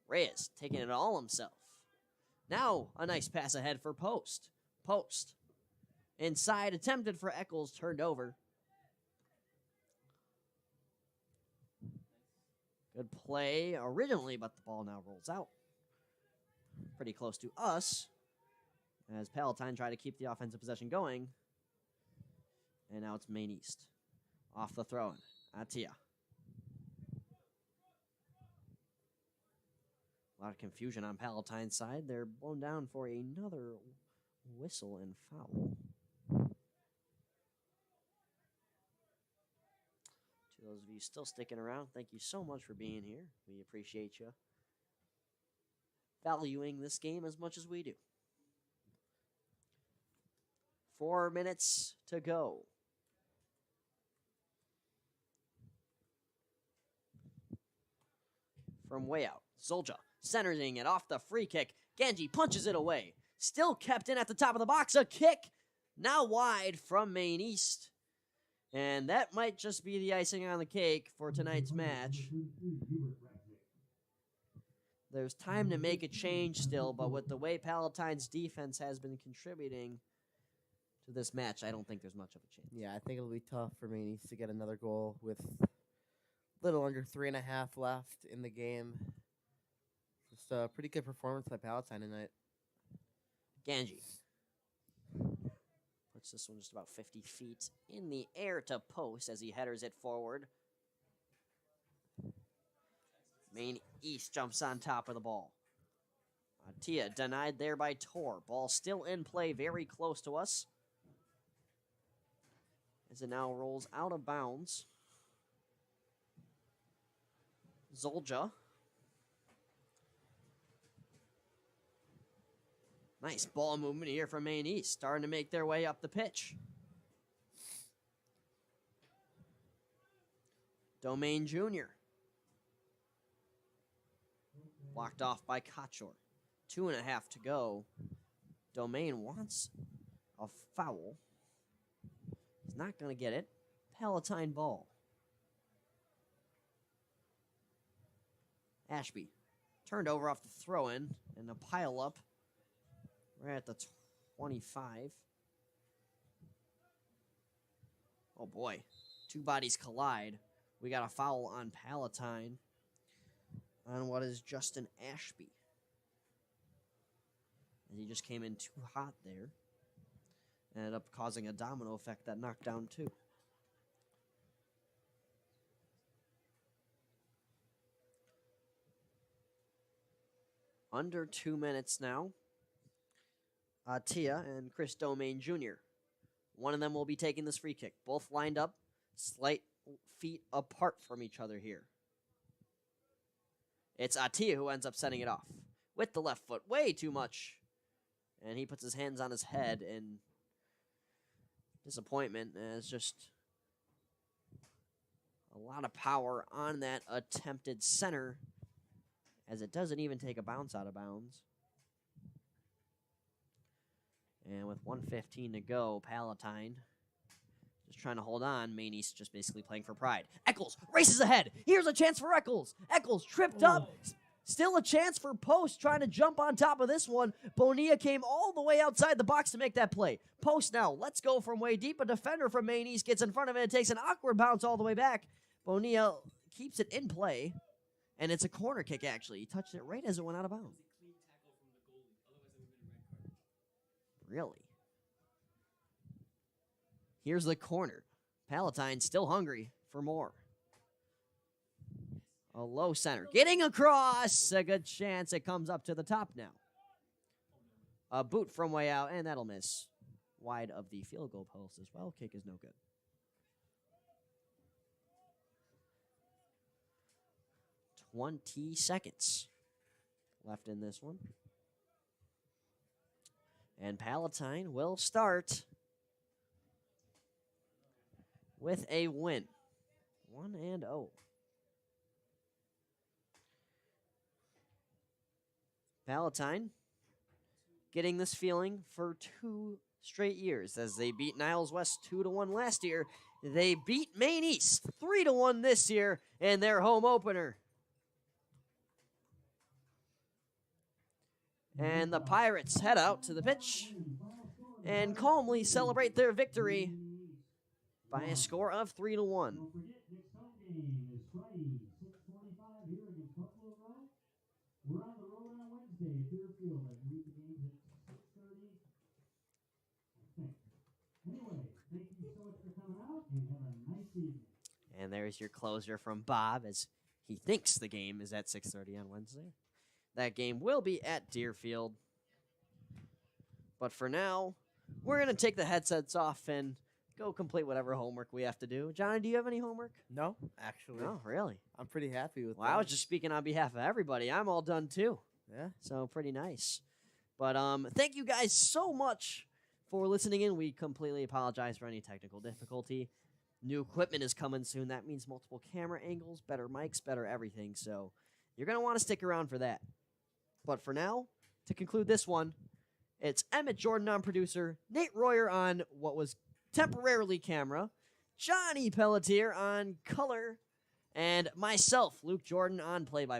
Reyes taking it all himself. Now a nice pass ahead for Post. Post. Inside, attempted for Eccles, turned over. Good play originally, but the ball now rolls out. Pretty close to us as Palatine try to keep the offensive possession going. And now it's Maine East. Off the throw-in. Atia. A lot of confusion on Palatine's side. They're blown down for another whistle and foul. To those of you still sticking around, thank you so much for being here. We appreciate you valuing this game as much as we do. 4 minutes to go. From way out, Zolja centering it off the free kick. Ganji punches it away. Still kept in at the top of the box. A kick now wide from Maine East. And that might just be the icing on the cake for tonight's match. There's time to make a change still, but with the way Palatine's defense has been contributing to this match, I don't think there's much of a chance.
Yeah, I think it'll be tough for Maine East to get another goal with a little under 3.5 left in the game. Just a pretty good performance by Palatine tonight.
Ganji puts this one just about 50 feet in the air to Post as he headers it forward. Maine East jumps on top of the ball. Tia denied there by Tor. Ball still in play, very close to us. As it now rolls out of bounds. Zolja. Nice ball movement here from Maine East, starting to make their way up the pitch. Domain Jr. Blocked off by Kachor. 2.5 to go. Domain wants a foul. He's not going to get it. Palatine ball. Ashby turned over off the throw-in and a pile up. We're at the 25. Oh boy, 2 bodies collide. We got a foul on Palatine on what is Justin Ashby. And he just came in too hot there. Ended up causing a domino effect that knocked down 2. Under 2 minutes now. Tia and Chris Domain Jr. One of them will be taking this free kick. Both lined up, slight feet apart from each other here. It's Tia who ends up setting it off with the left foot. Way too much. And he puts his hands on his head in disappointment. And it's just a lot of power on that attempted center, as it doesn't even take a bounce out of bounds. And with 1:15 to go, Palatine just trying to hold on. Maine East just basically playing for pride. Eccles races ahead. Here's a chance for Eccles. Eccles tripped up. Still a chance for Post trying to jump on top of this one. Bonilla came all the way outside the box to make that play. Post now, let's go from way deep. A defender from Maine East gets in front of it and takes an awkward bounce all the way back. Bonilla keeps it in play. And it's a corner kick, actually. He touched it right as it went out of bounds. Really? Here's the corner. Palatine still hungry for more. A low center. Getting across. A good chance it comes up to the top now. A boot from way out, and that'll miss. Wide of the field goal post as well. Kick is no good. "20 seconds left in this one. And Palatine will start with a win. 1-0. Palatine getting this feeling for 2 straight years as they beat Niles West 2-1 last year. They beat Maine East 3-1 this year in their home opener. And the Pirates head out to the pitch and calmly celebrate their victory by a score of 3-1.
Don't forget, next home game is Friday, 6:45 here against Buffalo Road. We're on the road on Wednesday at Deerfield. I believe the game's at 6:30. I think. Anyway, thank you so much for coming out, and have a nice evening.
And there's your closer from Bob, as he thinks the game is at 6:30 on Wednesday. That game will be at Deerfield. But for now, we're going to take the headsets off and go complete whatever homework we have to do. Johnny, do you have any homework?
No, actually.
No, really?
I'm pretty happy with
Well,
that.
I was just speaking on behalf of everybody. I'm all done too.
Yeah.
So pretty nice. But thank you guys so much for listening in. We completely apologize for any technical difficulty. New equipment is coming soon. That means multiple camera angles, better mics, better everything. So you're going to want to stick around for that. But for now, to conclude this one, it's Emmet Jorden on producer, Nate Royer on what was temporarily camera, Johnny Pellettiere on color, and myself, Luke Jorden, on play-by-play.